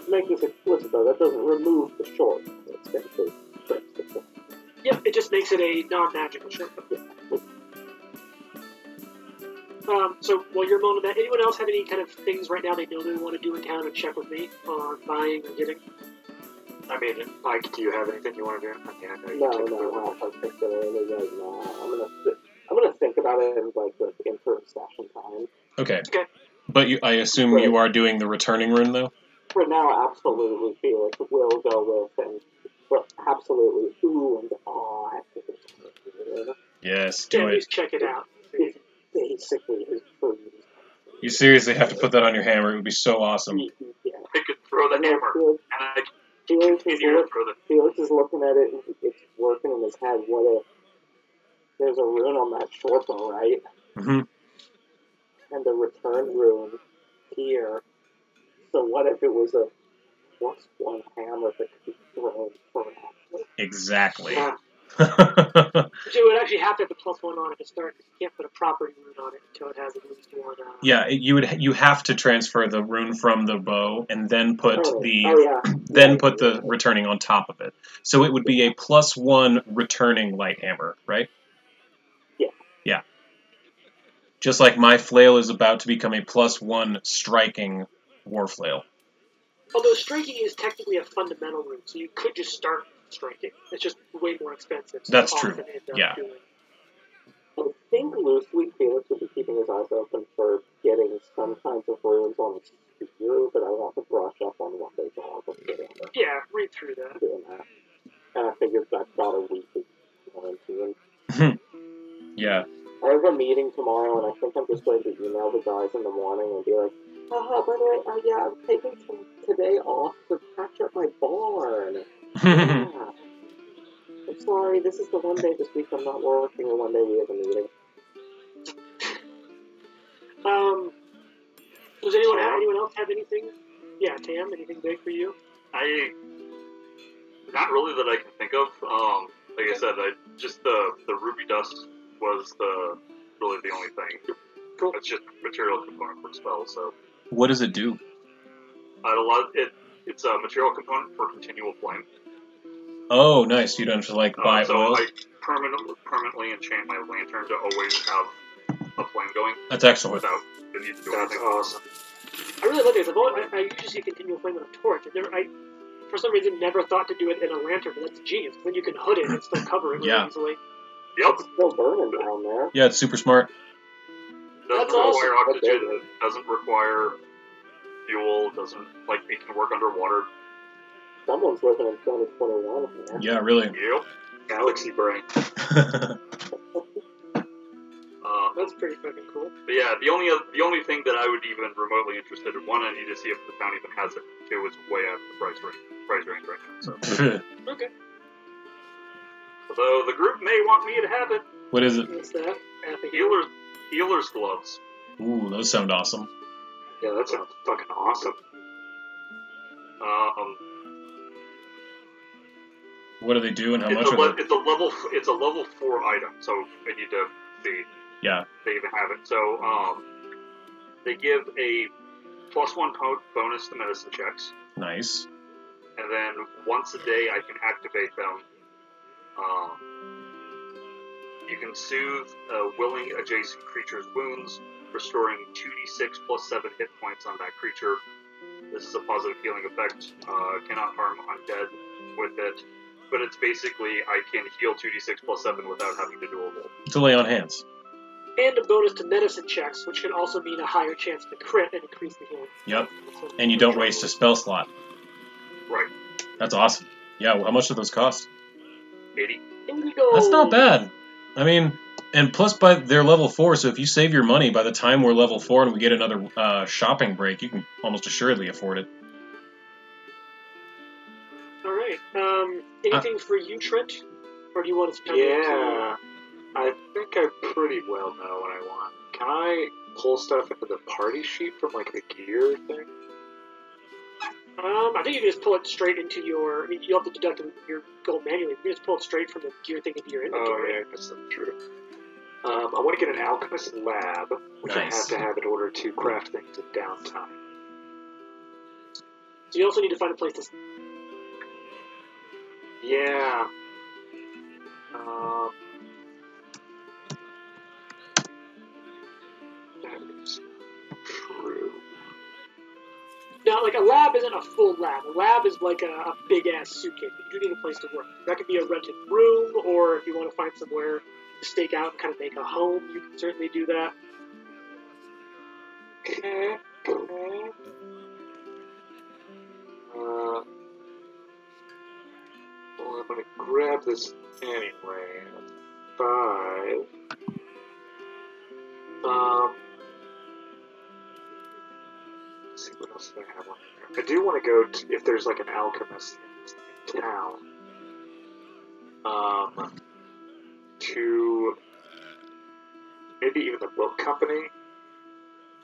Make this explicit though. That doesn't remove the short. It's going to Yep, it just makes it a non-magical short bow. So while you're moaning that, anyone else have any kind of things right now they know they want to do in town and check with me on buying or getting? I mean, Mike, do you have anything you want to do? I mean, I know you not particularly right now. I'm gonna think about it in like the interim session time. Okay. Okay. But I assume you are doing the returning rune though? for now, absolutely Felix will go with, and but absolutely ooh and ah. Yes, To do at it. least check it out. It's basically his freeze. You seriously have to put that on your hammer. It would be so awesome. Yeah. I could throw the And hammer, Felix, and I Felix, continue to throw the. Felix is looking at it, and it's working in his head. What if there's a rune on that short bow, right? Hmm. And the return rune here. So what if it was a +1 hammer that could be thrown forever? Exactly. Yeah. So it would actually have to have the +1 on it to start. You can't put a property rune on it until it has at least one. Yeah, you have to transfer the rune from the bow and then put put the returning on top of it. So it would be a +1 returning light hammer, right? Yeah. Yeah. Just like my flail is about to become a +1 striking war flail. Although striking is technically a fundamental rune, so you could just start striking. It's just way more expensive. So That's you true. often end up Yeah. doing. I think loosely Felix would be keeping his eyes open for getting some kinds of runes on his spear, but I want to brush up on what they are before Yeah, read through that. doing that. And I figured I've got a week to go into it. Yeah. I have a meeting tomorrow, and I think I'm just going to email the guys in the morning and be like, by the way, yeah, I'm taking today off to patch up my barn. Yeah. I'm sorry, this is the one day this week I'm not working, and one day we have a meeting. Does anyone else have anything? Yeah, Tam, anything big for you? Not really that I can think of. Like I said, just the ruby dust was really the only thing. Cool. It's just material component for spells, so. What does it do? It's a material component for continual flame. Oh, nice. You don't have to buy so oil. I permanently enchant my lantern to always have a flame going. That's excellent. Without the need to do anything. Awesome. I really like this. I usually see continual flame with a torch. I for some reason never thought to do it in a lantern, but that's genius. Then you can hood it and still cover it really easily. Yep. It's still burning down there. Yeah, it's super smart. Doesn't That's require awesome. oxygen. Doesn't require fuel. Doesn't it can work underwater. Someone's living in 2021 here. Yeah, really. Yep. Galaxy brain. That's pretty fucking cool. But yeah, the only thing that I would even remotely interested in, one, I need to see if the town even has it. Two, it's way out of the price range right now. So. Okay. Although the group may want me to have it. What is it? What's that? Healer's gloves. Ooh, those sound awesome. Yeah, that sounds fucking awesome. What do they do and how much it's are they? It's a level 4 item, so I need to see. Yeah. They even have it. So they give a +1 bonus to medicine checks. Nice. And then once a day I can activate them. You can soothe willing adjacent creature's wounds, restoring 2d6 plus 7 hit points on that creature. This is a positive healing effect. Cannot harm undead with it. But it's basically, I can heal 2d6 plus 7 without having to do a roll. To lay on hands. And a bonus to medicine checks, which can also mean a higher chance to crit and increase the healing. Yep. And you don't waste a spell slot. Right. That's awesome. Yeah, how much do those cost? 80. Indigo. That's not bad. I mean, and plus they're level 4, so if you save your money by the time we're level 4 and we get another shopping break, you can almost assuredly afford it. Alright. Anything for you, Trent? Or do you want to spend Yeah, I think I pretty well know what I want. Can I pull stuff into the party sheet from like the gear thing? I think you can just pull it straight into your... I mean, you'll have to deduct your gold manually. You can just pull it straight from the gear thing into your inventory. Oh yeah, I guess that's true. I want to get an alchemist lab, which I have to have in order to craft things in downtime. So you also need to find a place to... Yeah. That is true. Now, like, a lab isn't a full lab. A lab is like a big-ass suitcase. You do need a place to work. That could be a rented room, or if you want to find somewhere to stake out and kind of make a home, you can certainly do that. have this anyway. 5. Let's see what else do I have on there. I do want to go to, if there's like an alchemist in town, to maybe even the book company,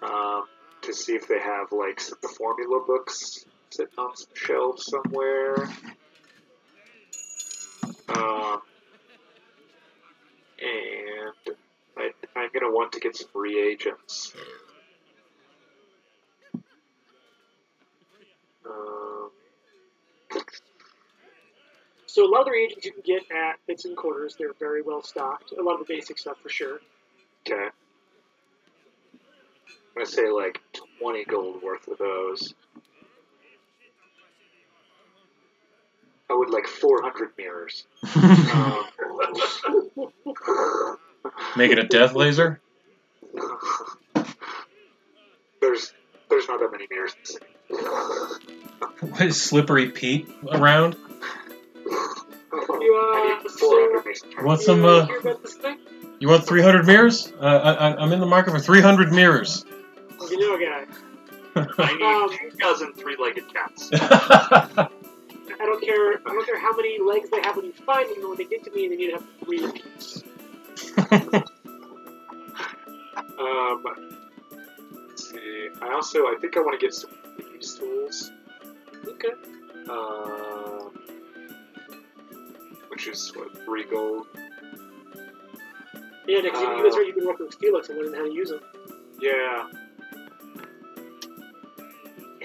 to see if they have like some formula books sitting on some shelves somewhere. And I'm going to want to get some reagents. So a lot of the reagents you can get at Bits and Quarters. They're very well stocked. A lot of the basic stuff for sure. Okay. I'm going to say like 20 gold worth of those. I would like 400 mirrors. Make it a death laser? There's not that many mirrors in the city. What is Slippery Pete around? I need 400 mirrors. You want some, hear about this thing? you want 300 mirrors? I'm in the market for 300 mirrors. You know, guy. I need 2 dozen 3-legged cats. I don't care how many legs they have when you find them, but when they get to me, they need to have 3 apiece. Let's see. I think I want to get some thieves tools. Okay. Which is what, 3 gold. Yeah, because you guys you've been working with Felix and learning how to use them. Yeah.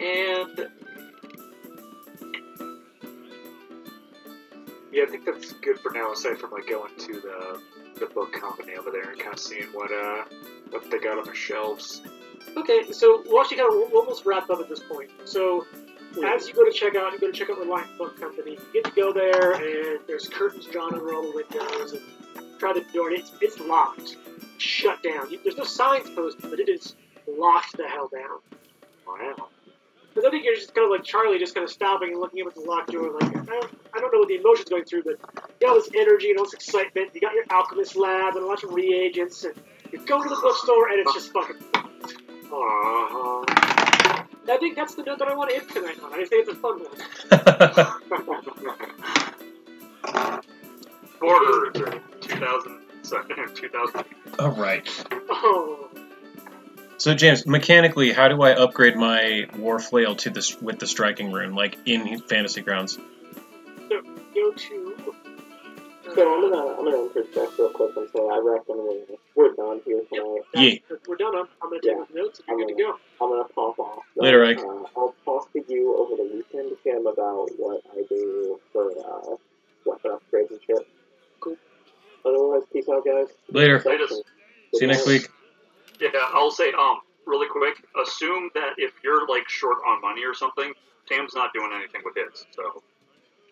And yeah, I think that's good for now, aside from like going to the book company over there and kind of seeing what they got on their shelves. Okay, so we'll actually we'll almost wrap up at this point. So as you go to check out Reliant Book Company. You get to go there, and there's curtains drawn over all the windows, and try the door, and it's locked, shut down. There's no signs posted, but it is locked the hell down. Wow. Because I think you're just kind of like Charlie, just kind of stopping and looking up at the locked door, like, I don't know what the emotion's going through, but you got all this energy and all this excitement. You got your alchemist lab and a bunch of reagents, and you go to the bookstore, and it's just fucking. I think that's the note that I want to end tonight on. I just think it's a fun one. Border 2000. All right. Oh. So James, mechanically, how do I upgrade my war flail to this with the striking rune, like in Fantasy Grounds? So go to. So I'm gonna interject real quick and say I reckon we're done here tonight. Yeah. We're done. I'm gonna take notes. And you're good to go. I'm gonna pop off. So, Later, Ike. I'll talk to you over the weekend, Tim, about what I do for weapon upgrades and shit. Cool. Otherwise, peace out, guys. Later. Later. See you next week. Yeah, I'll say, really quick, assume that if you're, like, short on money or something, Tam's not doing anything with his, so.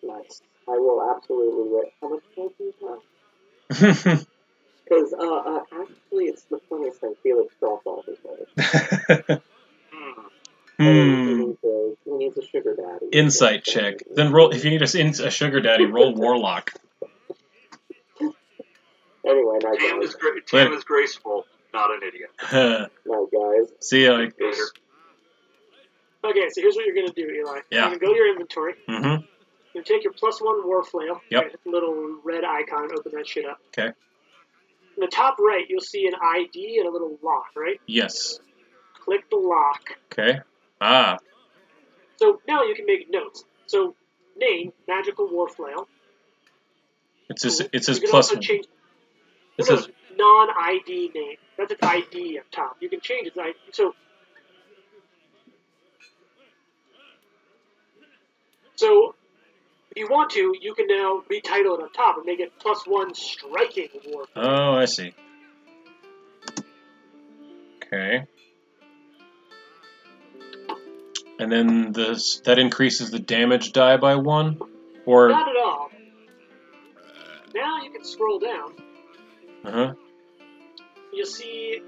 Nice. I will absolutely wait. How much time do you have? Because, actually, it's the funniest thing. Felix dropped off his way. He needs a sugar daddy. Insight check. Then roll. If you need a sugar daddy, roll Warlock. Anyway, night Tam guys. is graceful, not an idiot. Night guys. See ya. Ike. Later. Okay, so here's what you're gonna do, Eli. Yeah. You're gonna go to your inventory. Mm-hmm. You take your +1 war flail. Yep. Hit the little red icon. Open that shit up. Okay. In the top right, you'll see an ID and a little lock, right? Yes. Click the lock. Okay. Ah. So now you can make notes. So name magical war flail. It says You can plus also one. change. It No, says non-ID name. That's its ID up top. You can change its ID. So if you want to, you can now retitle it up top and make it +1 striking war. Oh, I see. Okay. And then that increases the damage die by 1? Or... Not at all. Now you can scroll down. Uh-huh. You'll see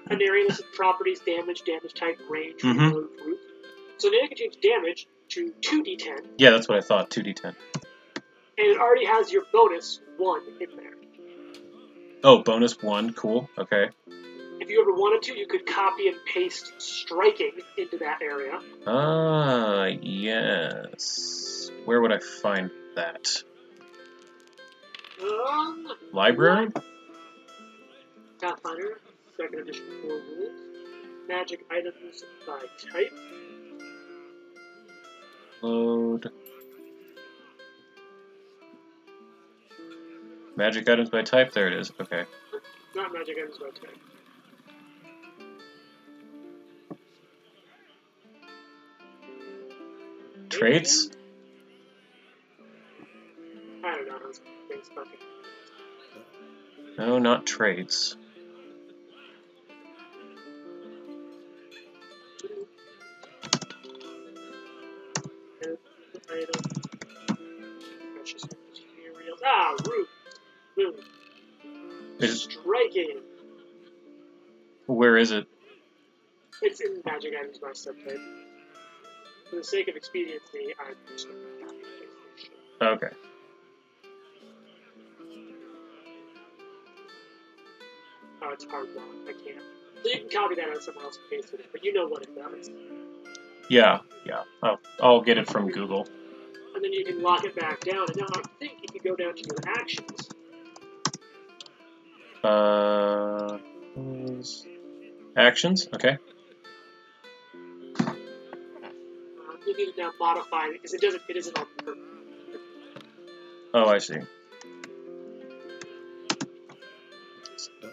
an area listed properties, damage type, range, Mhm. reload, group. So now you can change damage to 2d10. Yeah, that's what I thought. 2d10. And it already has your bonus 1 in there. Oh, bonus 1. Cool. Okay. If you ever wanted to, you could copy and paste striking into that area. Ah, yes. Where would I find that? Library? Pathfinder, 2nd edition 4 rules. Magic items by type. Load. Magic items by type? There it is. Okay. Not magic items by type. Traits? I don't know. Those things fucking. No, not traits. Item. Precious materials. Ah, root. Boom. Striking. Where is it? It's in magic items by subtype. For the sake of expediency, I'm just going to copy and paste this shit. Okay. Oh, it's hard block. I can't. So you can copy that out somewhere else and paste it in, but you know what it does. Yeah. I'll get it from Google. And then you can lock it back down. And now I think you can go down to your actions. Actions? Okay. You need to now modify it because it isn't on purpose. Oh, I see.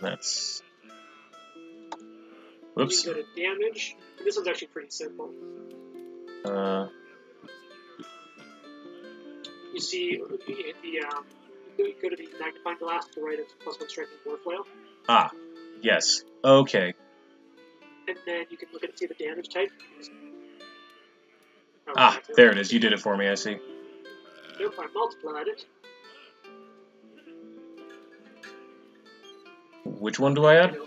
That's... Whoops. You can go to damage. And this one's actually pretty simple. You see, you hit the, you go to the magnifying glass to the right of +1 strength and war flail. Ah, yes. Okay. And then you can look and see the damage type. Ah, there it is. You did it for me, I see. Nope, I multiplied it. Which one do I add?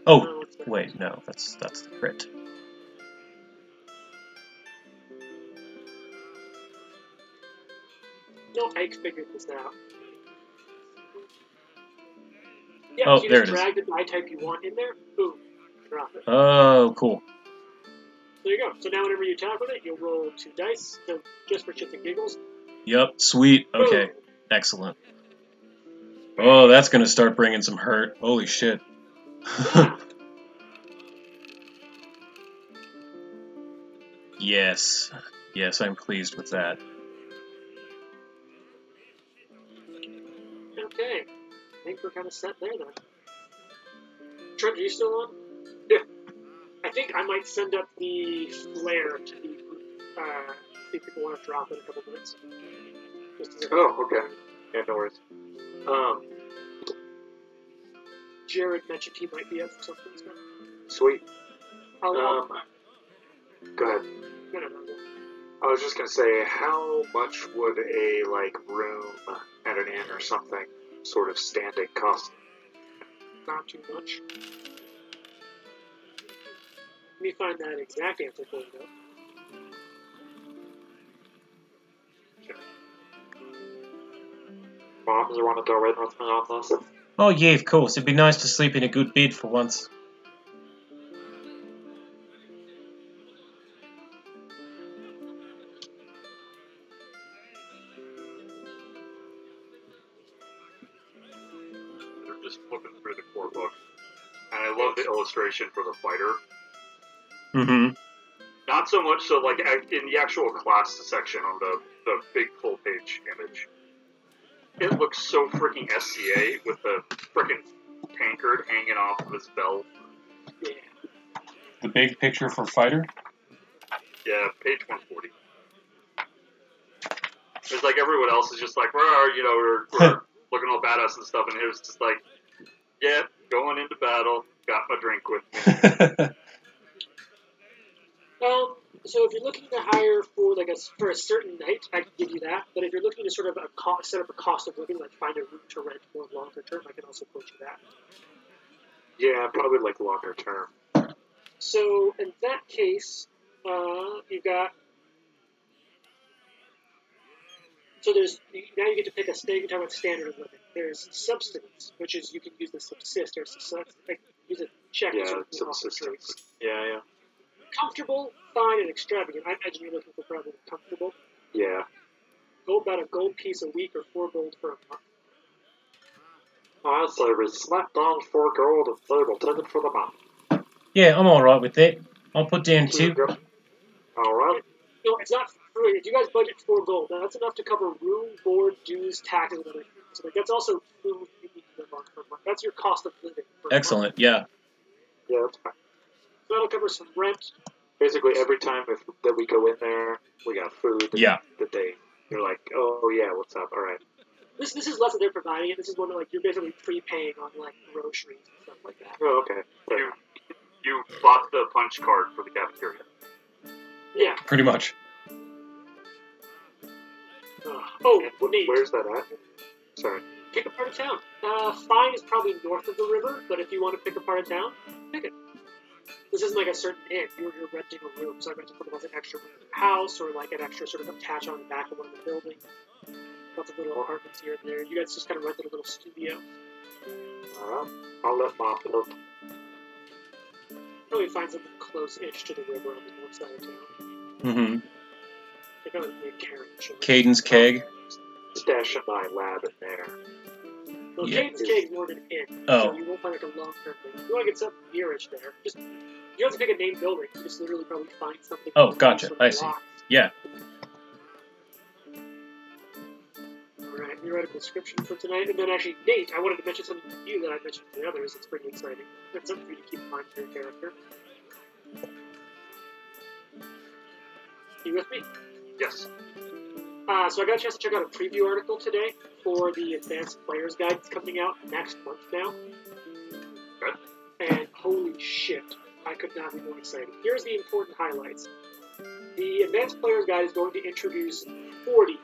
Oh, wait, no, that's the crit. No, I figured this out. Yeah, Oh, so you there just it is. drag the die type you want in there, boom, drop it. Oh, cool. There you go. So now whenever you attack with it, you'll roll 2 dice, so just for shits and giggles. Yep, sweet. Okay, Boom. excellent. Oh, that's gonna start bringing some hurt. Holy shit. Yes. Yes, I'm pleased with that. Okay. I think we're kind of set there then. Trent, are you still on? Yeah. I think I might send up the flare to the see if people want to drop in a couple minutes. Just as a- Oh, okay. Yeah, no worries. Jared mentioned he might be up for something. So Sweet. I'll Go ahead. no. I was just gonna say, how much would a room at an inn or something sort of standing cost? Not too much. Let me find that exact answer for you, though. Moms are wanting to read with me on this. Oh yeah, of course. It'd be nice to sleep in a good bed for once. They're just flipping through the core book. And I love the illustration for the fighter. Mm-hmm. Not so much so like in the actual class section on the big full page image. It looks so freaking SCA with the freaking tankard hanging off of his belt. Yeah. The big picture for fighter? Yeah, page 140. It's like everyone else is just like, we're looking all badass and stuff, and it was just like, yeah, going into battle, got my drink with me. So if you're looking to hire for for a certain night, I can give you that. But if you're looking to sort of set up a cost of living, like find a room to rent for longer term, I can also quote you that. Yeah, probably longer term. So in that case, you've got So there's now you get to pick a you can talk about standard and limit. There's substance, which is you can use the subsist or like use a check to Yeah, sort of move off the subsistence. traits. Yeah. Comfortable, fine, and extravagant. I imagine you're looking for probably comfortable. Yeah. Go about a gold piece a week or 4 gold for a month. I say we slap down 4 gold and say we'll take it for the month. Yeah, I'm alright with that. I'll put down 2. Alright. No, it's not free. If you guys budget 4 gold, that's enough to cover room, board, dues, taxes, and other things. So like, that's also food you need to live on for a month. That's your cost of living for a month. Excellent, yeah. Yeah, that's fine. So that'll cover some rent. Basically, every time that we go in there, we got food. Yeah. That you're like, oh yeah, what's up? All right. This is less that they're providing it. This is one that like you're basically prepaying on like groceries and stuff like that. Oh, okay. You bought the punch card for the cafeteria. Yeah. Pretty much. Neat. Where's that at? Sorry. Pick a part of town. Fine is probably north of the river, but if you want to pick a part of town, pick it. This isn't like a certain inn. You're renting a room, so I imagine put an extra room in the house or like an extra sort of attach on the back of one of the buildings. Lots of little apartments here and there. You guys just kind of rented a little studio. I'll let Mom know. Probably find something close-ish to the river on the north side of town. Mm-hmm. They probably need a carriage. Cadence Keg. Stashing my lab in there. Well, Yeah. Cadence Keg is more than an inn, Oh. so you won't find like a long-term thing. If you want to get something nearish there, just you don't have to pick a named building. You just literally probably find something. Oh, gotcha. I see. Blocks. Yeah. Alright, you write a description for tonight, and then actually, Nate, I wanted to mention something to you that I mentioned to the others. It's pretty exciting. It's something for you to keep in mind for your character. You with me? Yes. So I got a chance to check out a preview article today for the Advanced Player's Guide that's coming out next month now. And holy shit, I could not be more excited. Here's the important highlights. The Advanced Player's Guide is going to introduce 40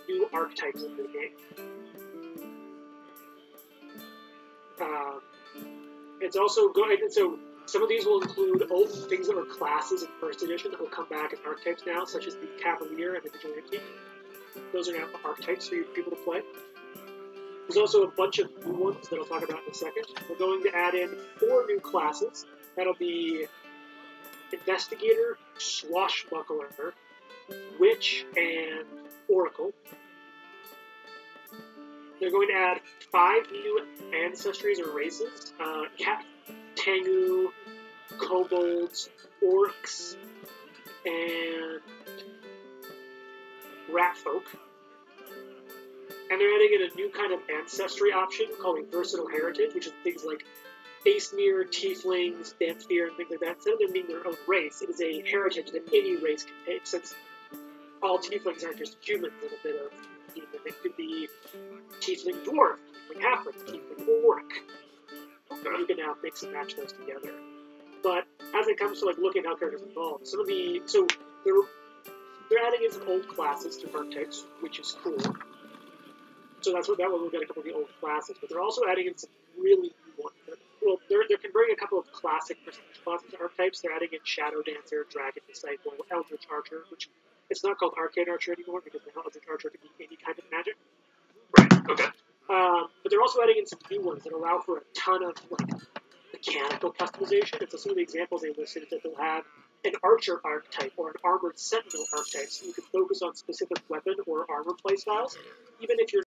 new archetypes into the game. It's also going, so some of these will include old things that were classes in first edition that will come back as archetypes now, such as the Cavalier and the Vigilante. Those are now archetypes for you people to play. There's also a bunch of new ones that I'll talk about in a second. We're going to add in 4 new classes. That'll be Investigator, Swashbuckler, Witch, and Oracle. They're going to add 5 new ancestries or races. Cat, Tengu, Kobolds, Orcs, and Ratfolk. And they're adding in a new kind of ancestry option called a Versatile Heritage, which is things like Aesmere, Tieflings, Danthir, and things like that. Instead of them being their own race, it is a heritage that any race can take, since all Tieflings aren't just humans in a bit of even. It could be Tiefling Dwarf, Tiefling Halfling, Tiefling Orc. You can now mix and match those together. But as it comes to like looking at how characters evolve, some of the they're adding in some old classes to archetypes, which is cool. So that one will get a couple of the old classes, but they're also adding in some really new ones. Well, they're converting a couple of classic prestige classes to archetypes. They're adding in Shadow Dancer, Dragon Disciple, Eldritch Archer, which it's not called Arcane Archer anymore because now Eldritch Archer can be any kind of magic. Right. Okay. But they're also adding in some new ones that allow for a ton of like mechanical customization. And so some of the examples they listed is that they'll have an archer archetype or an armored sentinel archetype, so you can focus on specific weapon or armor playstyles, even if you're